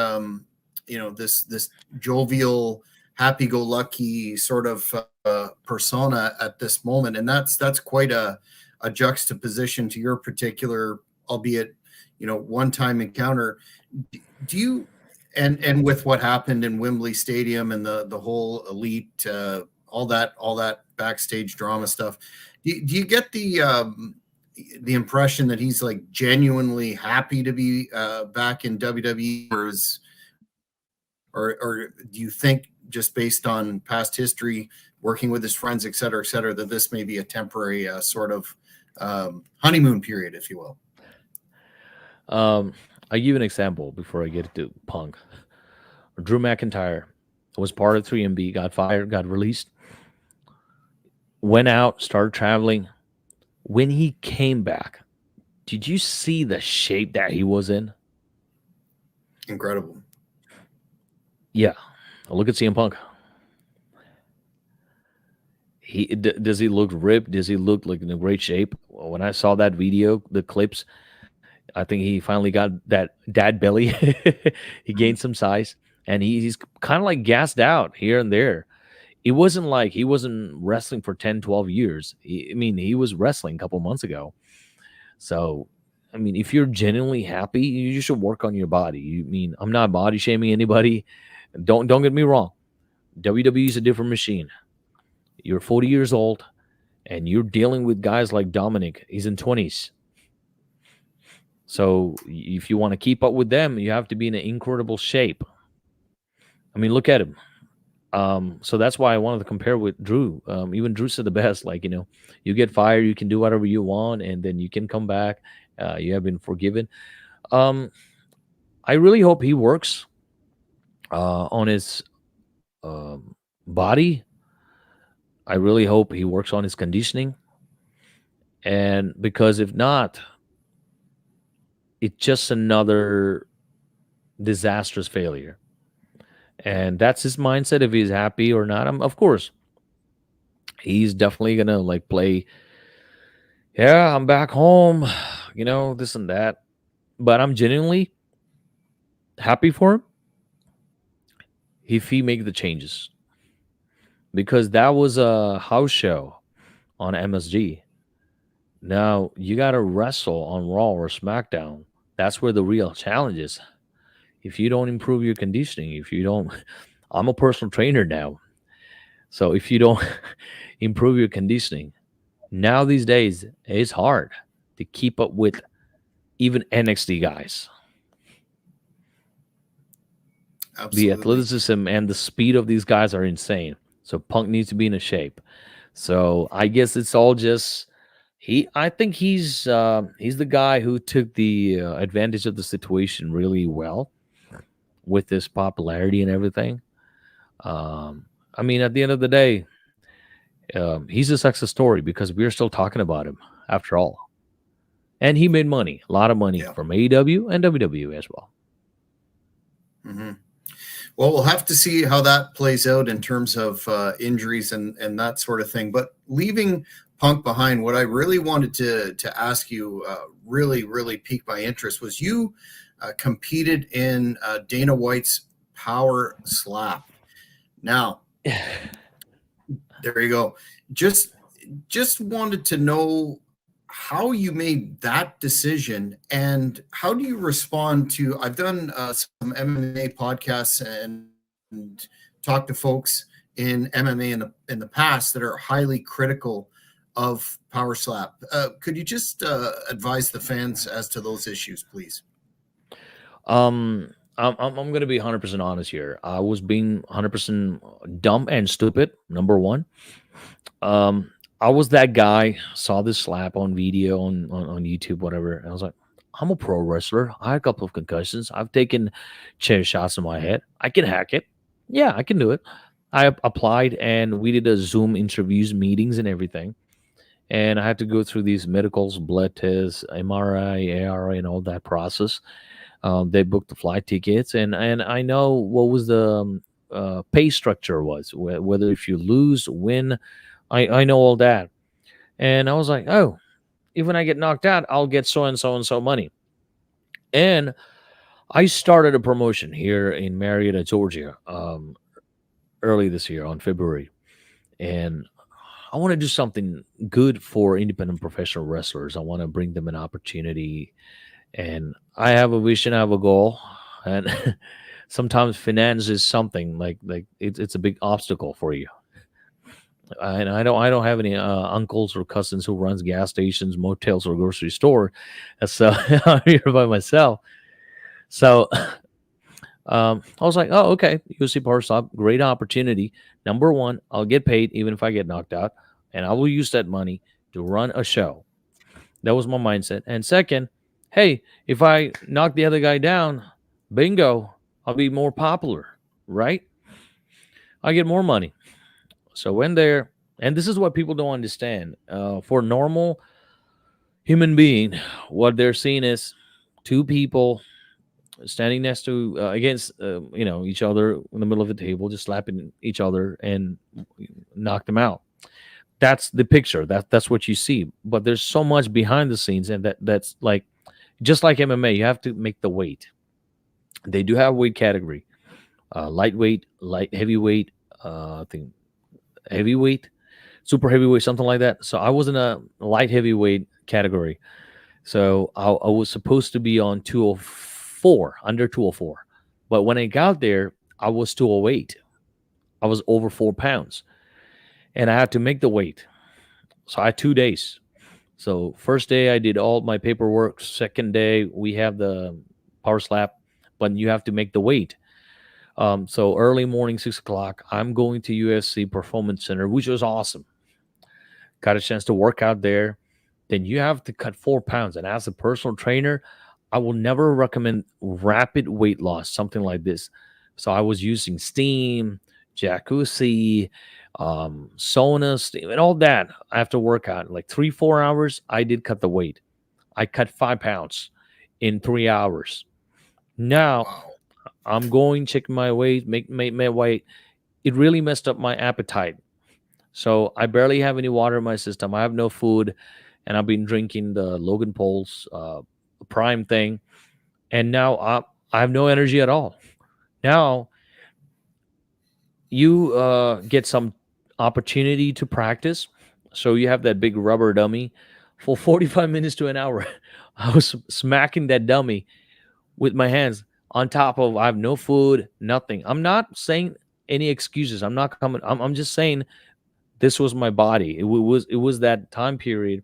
this jovial, happy-go-lucky sort of persona at this moment, and that's quite a juxtaposition to your particular, albeit one-time encounter. Do you, and with what happened in Wembley Stadium and the whole elite, all that backstage drama stuff, do you get the impression that he's like genuinely happy to be back in WWE, or do you think, just based on past history, working with his friends, et cetera, that this may be a temporary sort of honeymoon period, if you will? I'll give you an example before I get to Punk. Drew McIntyre was part of 3MB, got fired, got released, went out, started traveling. When he came back, did you see the shape that he was in? Incredible. Yeah. Look at CM Punk. Does he look ripped? Does he look like in a great shape? When I saw that video, the clips, I think he finally got that dad belly. He gained some size, and he's kind of like gassed out here and there. It wasn't like he wasn't wrestling for 10, 12 years. He was wrestling a couple months ago. So, if you're genuinely happy, you should work on your body. I'm not body shaming anybody. Don't get me wrong. WWE is a different machine. You're 40 years old, and you're dealing with guys like Dominic. He's in 20s. So if you want to keep up with them, you have to be in an incredible shape. Look at him. So that's why I wanted to compare with Drew. Even Drew said the best, like, you get fired, you can do whatever you want, and then you can come back. You have been forgiven. I really hope he works on his body. I really hope he works on his conditioning. And because if not, it's just another disastrous failure. And that's his mindset, if he's happy or not. Of course, he's definitely gonna like play, yeah, I'm back home, this and that. But I'm genuinely happy for him if he make the changes, because that was a house show on MSG. Now you got to wrestle on Raw or SmackDown. That's where the real challenge is. If you don't improve your conditioning, if you don't, I'm a personal trainer now. So if you don't improve your conditioning, now these days, it's hard to keep up with even NXT guys. Absolutely. The athleticism and the speed of these guys are insane. So Punk needs to be in a shape. So I guess it's all just I think he's the guy who took the advantage of the situation really well with this popularity and everything. At the end of the day, he's a success story because we're still talking about him after all. And he made money, a lot of money from AEW and WWE as well. Mm-hmm. Well, we'll have to see how that plays out in terms of injuries and that sort of thing. But leaving Punk behind, what I really wanted to ask you, really piqued my interest, was you competed in Dana White's Power Slap. Now, there you go. Just wanted to know how you made that decision, and how do you respond to, I've done some MMA podcasts and talked to folks in MMA in the past that are highly critical of Power Slap. Could you just advise the fans as to those issues, please? I'm gonna be 100% honest here. I was being 100% dumb and stupid. Number one, I was that guy. Saw this slap on video on YouTube, whatever. And I was like, I'm a pro wrestler. I had a couple of concussions. I've taken chair shots in my head. I can hack it. Yeah, I can do it. Applied, and we did a Zoom interviews, meetings, and everything. And I had to go through these medicals, blood tests, MRI, ARI, and all that process. They booked the flight tickets, and I know what was the pay structure was, whether if you lose, win. I know all that, and I was like, oh, if when I get knocked out, I'll get so and so money. And I started a promotion here in Marietta, Georgia, early this year on February, and I want to do something good for independent professional wrestlers. I want to bring them an opportunity, and I have a vision, I have a goal, and sometimes finance is something like it's a big obstacle for you. And I don't have any uncles or cousins who runs gas stations, motels, or grocery store, so I'm here by myself. So I was like, oh, okay, UFC Power Stop, great opportunity. Number one, I'll get paid even if I get knocked out, and I will use that money to run a show. That was my mindset. And second, hey, if I knock the other guy down, bingo, I'll be more popular, right? I get more money. So when there, and this is what people don't understand. For normal human being, what they're seeing is two people standing next to against each other in the middle of the table, just slapping each other and knock them out. That's the picture. That's what you see. But there's so much behind the scenes, and that's like just like MMA. You have to make the weight. They do have weight category, lightweight, light heavyweight. I think heavyweight, super heavyweight, something like that. So I was in a light heavyweight category. So I was supposed to be on 204, under 204. But when I got there, I was 208. I was over 4 pounds. And I had to make the weight. So I had 2 days. So first day I did all my paperwork. Second day we have the power slap, but you have to make the weight. So early morning, 6 o'clock, I'm going to UFC Performance Center, which was awesome. Got a chance to work out there. Then you have to cut 4 pounds. And as a personal trainer, I will never recommend rapid weight loss, something like this. So I was using steam, jacuzzi, sauna, steam, and all that after workout. Like 3-4 hours, I did cut the weight. I cut 5 pounds in 3 hours. Now, Wow. I'm going check my weight, make my weight. It really messed up my appetite. So I barely have any water in my system. I have no food, and I've been drinking the Logan Paul's Prime thing, and now I have no energy at all. Now you get some opportunity to practice, so you have that big rubber dummy for 45 minutes to an hour. I was smacking that dummy with my hands on top of I have no food, nothing. I'm not saying any excuses. I'm not coming. I'm just saying this was my body. It was that time period.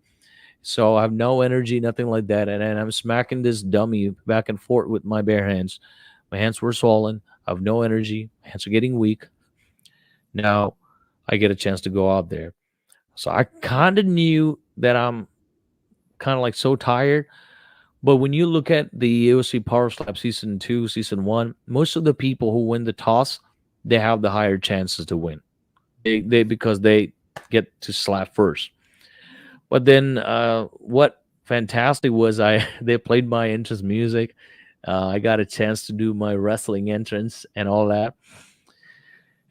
So I have no energy, nothing like that. And I'm smacking this dummy back and forth with my bare hands. My hands were swollen. I have no energy. My hands are getting weak. Now I get a chance to go out there. So I kind of knew that I'm kind of like so tired. But when you look at the UFC Power Slap Season 2, Season 1, most of the people who win the toss, they have the higher chances to win. They because they get to slap first. But then what fantastic was they played my entrance music. I got a chance to do my wrestling entrance and all that.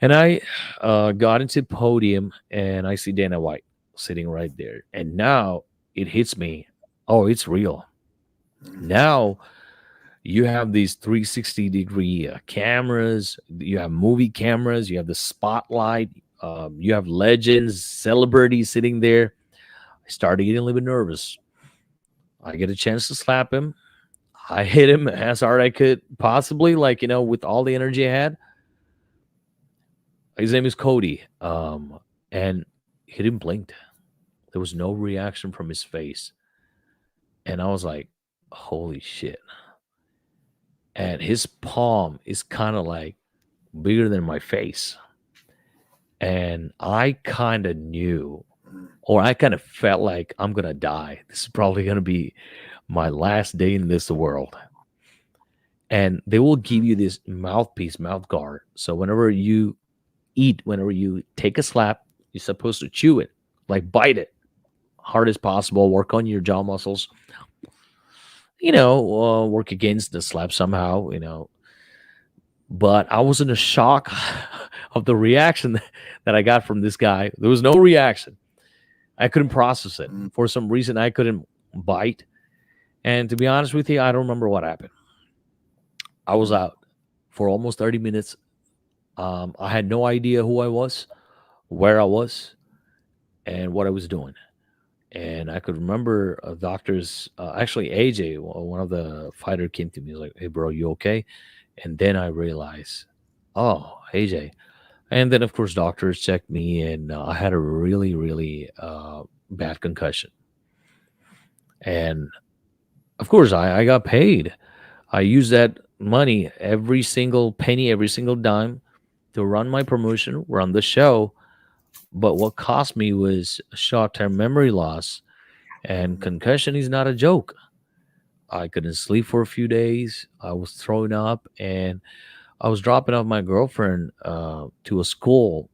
And I got into the podium, and I see Dana White sitting right there. And now it hits me. Oh, it's real. Now you have these 360-degree cameras. You have movie cameras. You have the spotlight. You have legends, celebrities sitting there. I started getting a little bit nervous. I get a chance to slap him. I hit him as hard as I could possibly, with all the energy I had. His name is Cody. And he didn't blink. There was no reaction from his face. And I was like, holy shit. And his palm is kind of like bigger than my face. And I kind of knew, or I kind of felt like I'm going to die. This is probably going to be my last day in this world. And they will give you this mouthpiece, mouth guard. So whenever you eat, whenever you take a slap, you're supposed to chew it, like bite it hard as possible, work on your jaw muscles, work against the slap somehow, But I was in a shock of the reaction that I got from this guy. There was no reaction. I couldn't process it. For some reason, I couldn't bite. And to be honest with you, I don't remember what happened. I was out for almost 30 minutes. I had no idea who I was, where I was, and what I was doing. And I could remember doctors, actually AJ, one of the fighter, came to me. He was like, "Hey, bro, you okay?" And then I realized, oh, AJ. And then, of course, doctors checked me, and I had a really, really bad concussion. And of course, I got paid. I used that money, every single penny, every single dime, to run my promotion, run the show. But what cost me was short-term memory loss, and concussion is not a joke. I couldn't sleep for a few days. I was throwing up, and I was dropping off my girlfriend to a school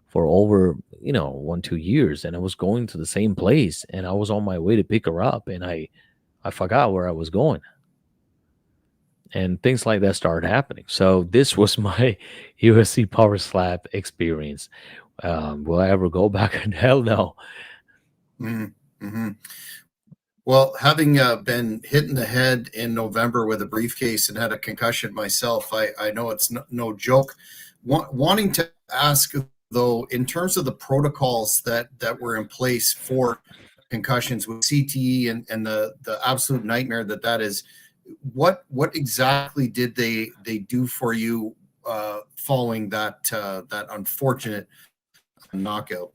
for over 1-2 years, and I was going to the same place, and I was on my way to pick her up, and I forgot where I was going, and things like that started happening. So this was my UFC power slap experience. Will I ever go back? Hell no. Mm-hmm. Well, having been hit in the head in November with a briefcase and had a concussion myself, I know it's no joke. Wanting to ask, though, in terms of the protocols that were in place for concussions with CTE and the absolute nightmare that is, what exactly did they do for you following that unfortunate knockout?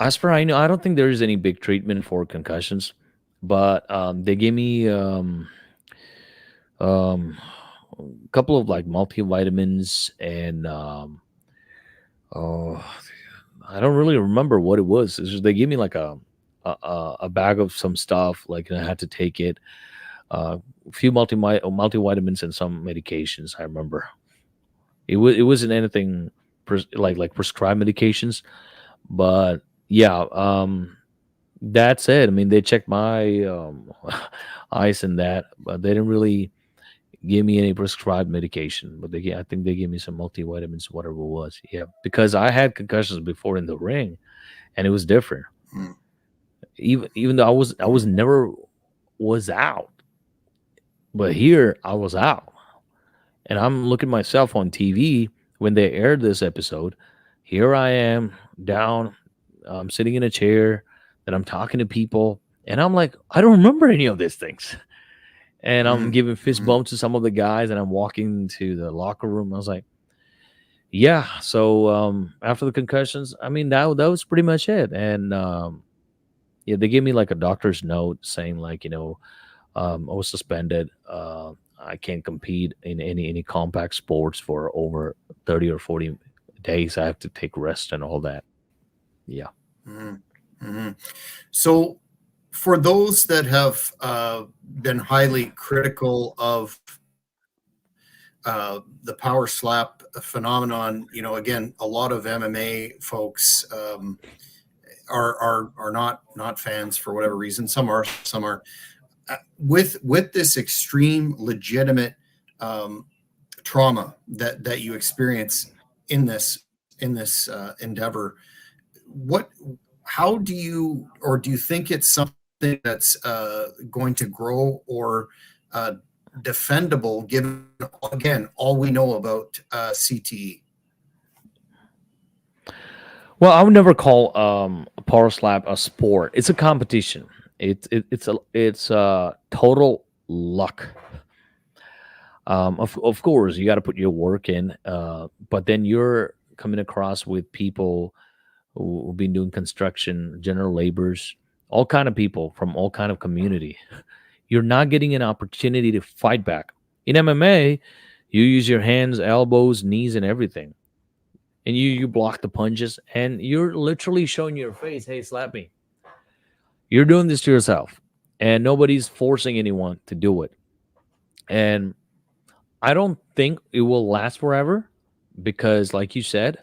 As far I know, I don't think there is any big treatment for concussions, but they gave me a couple of like multivitamins, and oh, I don't really remember what it was. It's just they gave me like a bag of some stuff, like, and I had to take it. A few multivitamins and some medications. I remember it wasn't anything like prescribed medications, but yeah, that's it. I mean, they checked my eyes and that, but they didn't really give me any prescribed medication. But I think they gave me some multivitamins, whatever it was. Yeah, because I had concussions before in the ring, and it was different. Even though I was never was out, but here I was out, and I'm looking myself on TV when they aired this episode. Here I am down. I'm sitting in a chair, and I'm talking to people, and I'm like, I don't remember any of these things. And I'm giving fist bumps to some of the guys, and I'm walking to the locker room. I was like, yeah. So after the concussions, I mean, that was pretty much it. And yeah, they gave me like a doctor's note saying like, I was suspended. I can't compete in any compact sports for over 30 or 40 days. I have to take rest and all that. Yeah. So for those that have been highly critical of the power slap phenomenon, again, a lot of MMA folks are not fans for whatever reason. Some are. With this extreme legitimate trauma that you experience in this endeavor, how do you think it's something that's going to grow or defendable, given again all we know about CTE? Well, I would never call a power slap a sport. It's a competition. It's total luck. Of course, you got to put your work in, but then you're coming across with people who've been doing construction, general laborers, all kind of people from all kind of community. You're not getting an opportunity to fight back. In MMA, you use your hands, elbows, knees, and everything, and you block the punches, and you're literally showing your face, "Hey, slap me." You're doing this to yourself, and nobody's forcing anyone to do it. And I don't think it will last forever because, like you said,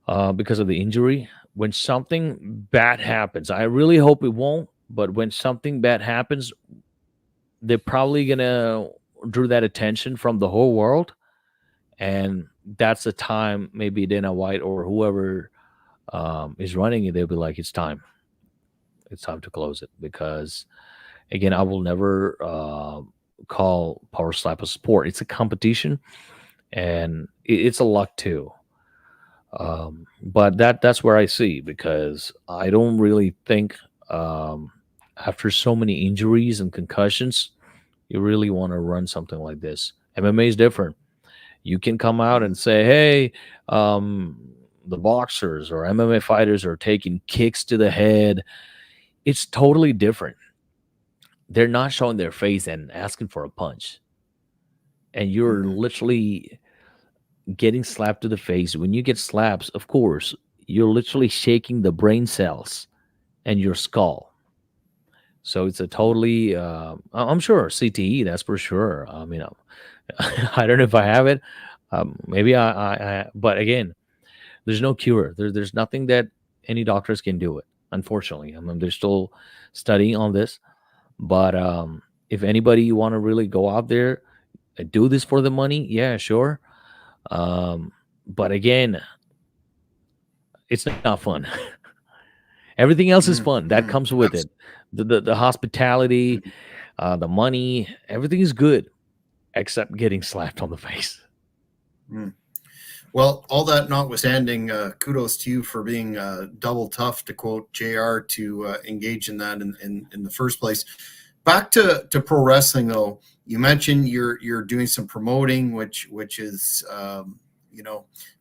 because of the injury. When something bad happens, I really hope it won't. But when something bad happens, they're probably gonna draw that attention from the whole world, and that's the time maybe Dana White or whoever is running it, they'll be like, it's time to close it because again, I will never call Power Slap a sport. It's a competition, and it's a luck too. But that's where I see because I don't really think after so many injuries and concussions, you really want to run something like this. MMA is different. You can come out and say, "Hey, the boxers or MMA fighters are taking kicks to the head." It's totally different. They're not showing their face and asking for a punch, and you're Mhm. literally getting slapped to the face. When you get slaps, of course, you're literally shaking the brain cells and your skull. So it's a totally, I'm sure CTE, that's for sure. I mean, I don't know if I have it. Maybe but again, there's no cure. There's nothing that any doctors can do it. Unfortunately, I mean, they're still studying on this. But if anybody you want to really go out there and do this for the money, yeah, sure. Um, but again, it's not fun. Everything else is Mhm. fun that Mhm. comes with it. The hospitality, the money, everything is good except getting slapped on the face. Mhm. Well, all that notwithstanding, kudos to you for being double tough, to quote JR, to engage in that in the first place. Back to pro wrestling, though, you mentioned you're doing some promoting, which is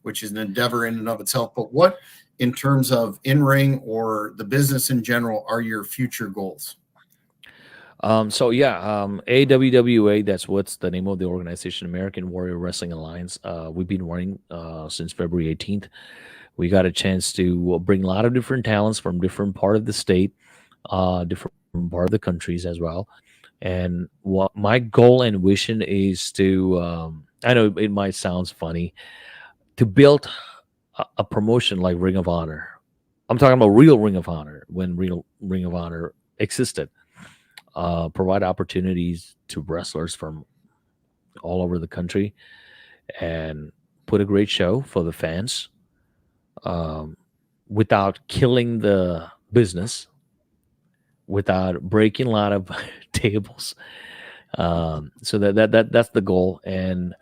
which is an endeavor in and of itself. But what, in terms of in ring or the business in general, are your future goals? So yeah, AWWA, that's what's the name of the organization, American Warrior Wrestling Alliance. We've been running since February 18th. We got a chance to bring a lot of different talents from different part of the state, different part of the countries as well. And what my goal and vision is to, I know it might sound funny, to build a promotion like Ring of Honor. I'm talking about real Ring of Honor when real Ring of Honor existed. Provide opportunities to wrestlers from all over the country and put a great show for the fans um, without killing the business, without breaking a lot of tables. So that's the goal. And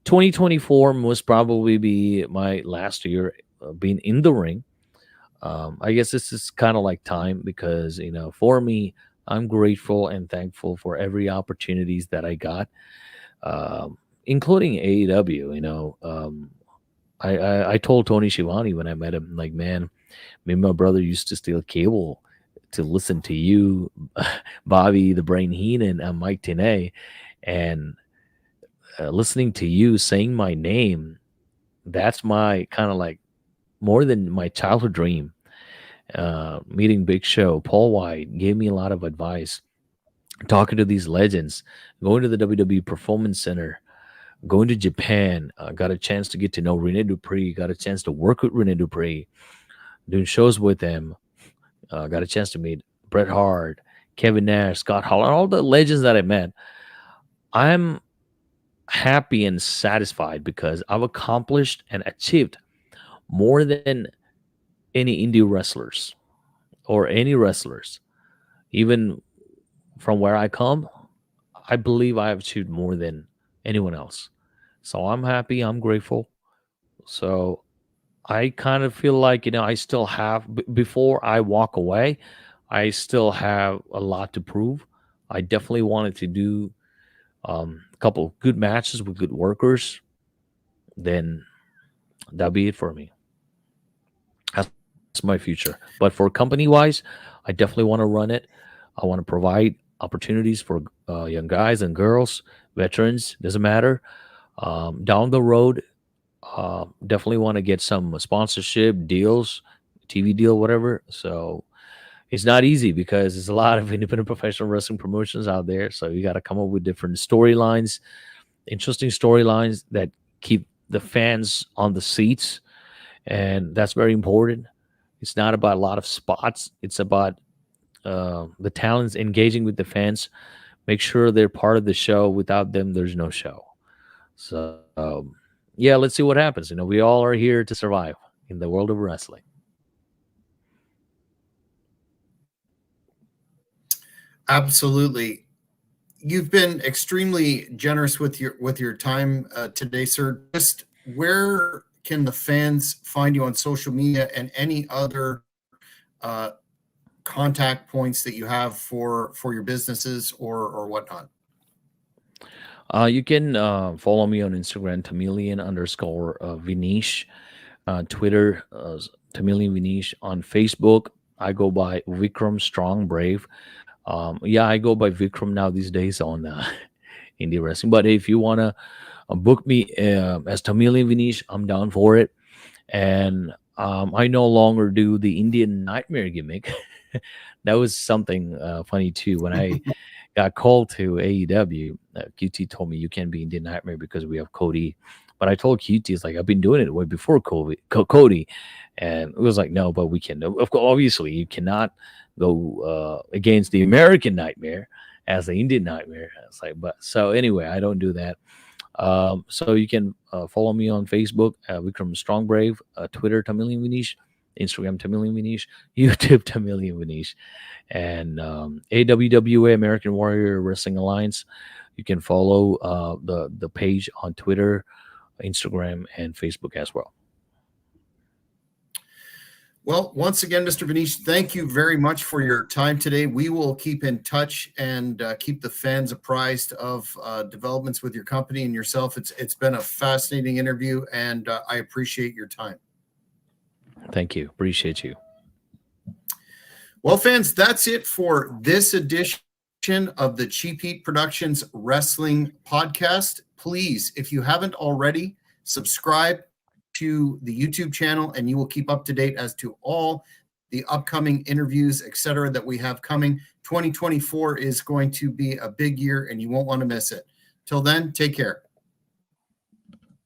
2024 must probably be my last year being in the ring. I guess this is kind of like time because for me, I'm grateful and thankful for every opportunities that I got, including AEW. I told Tony Schiavone when I met him, like, man, me and my brother used to steal cable to listen to you, Bobby the Brain Heenan, and Mike Tenay, and listening to you saying my name. That's my kind of like more than my childhood dream. Meeting Big Show, Paul White gave me a lot of advice. Talking to these legends, going to the WWE Performance Center, going to Japan, got a chance to get to know Rene Dupree, got a chance to work with Rene Dupree, doing shows with him, got a chance to meet Bret Hart, Kevin Nash, Scott Hall, and all the legends that I met. I'm happy and satisfied because I've accomplished and achieved more than any indie wrestlers or any wrestlers. Even from where I come, I believe I have achieved more than anyone else. So I'm happy, I'm grateful. So I kind of feel like, I still have, before I walk away, I still have a lot to prove. I definitely wanted to do a couple of good matches with good workers. Then that'll be it for me. As my future. But for company wise, I definitely want to run it. I want to provide opportunities for young guys and girls, veterans, doesn't matter. Down the road, definitely want to get some sponsorship deals, TV deal, whatever. So it's not easy because there's a lot of independent professional wrestling promotions out there. So you got to come up with different storylines, interesting storylines that keep the fans on the seats. And that's very important. It's not about a lot of spots. It's about the talents engaging with the fans. Make sure they're part of the show. Without them, there's no show. So, yeah, let's see what happens. We all are here to survive in the world of wrestling. Absolutely. You've been extremely generous with your time today, sir. Just where can the fans find you on social media and any other contact points that you have for your businesses or whatnot? You can follow me on Instagram, Tamilian_Vineesh, Twitter, Tamilian Vineesh, on Facebook. I go by Vikram Strong Brave. Yeah, I go by Vikram now these days on indie wrestling. But if you want to book me as Tamilian Vineesh, I'm down for it. And I no longer do the Indian Nightmare gimmick. That was something funny too. When I got called to AEW, QT told me you can't be Indian Nightmare because we have Cody. But I told QT, it's like, I've been doing it way before Cody. And it was like, no, but we can. Of course, obviously, you cannot go against the American Nightmare as the Indian Nightmare. It's like, but so anyway, I don't do that. So you can follow me on Facebook, Vikram Strong Brave, Twitter, Tamilian Vineesh, Instagram, Tamilian Vineesh, YouTube, Tamilian Vineesh, and AWWA, American Warrior Wrestling Alliance. You can follow the page on Twitter, Instagram, and Facebook as well. Well, once again, Mr. Vineesh, thank you very much for your time today. We will keep in touch and keep the fans apprised of developments with your company and yourself. It's been a fascinating interview, and I appreciate your time. Thank you. Appreciate you. Well, fans, that's it for this edition of the Cheap Heat Productions Wrestling Podcast. Please, if you haven't already, subscribe to the YouTube channel, and you will keep up to date as to all the upcoming interviews, etc., that we have coming. 2024 is going to be a big year, and you won't want to miss it. Till then, take care.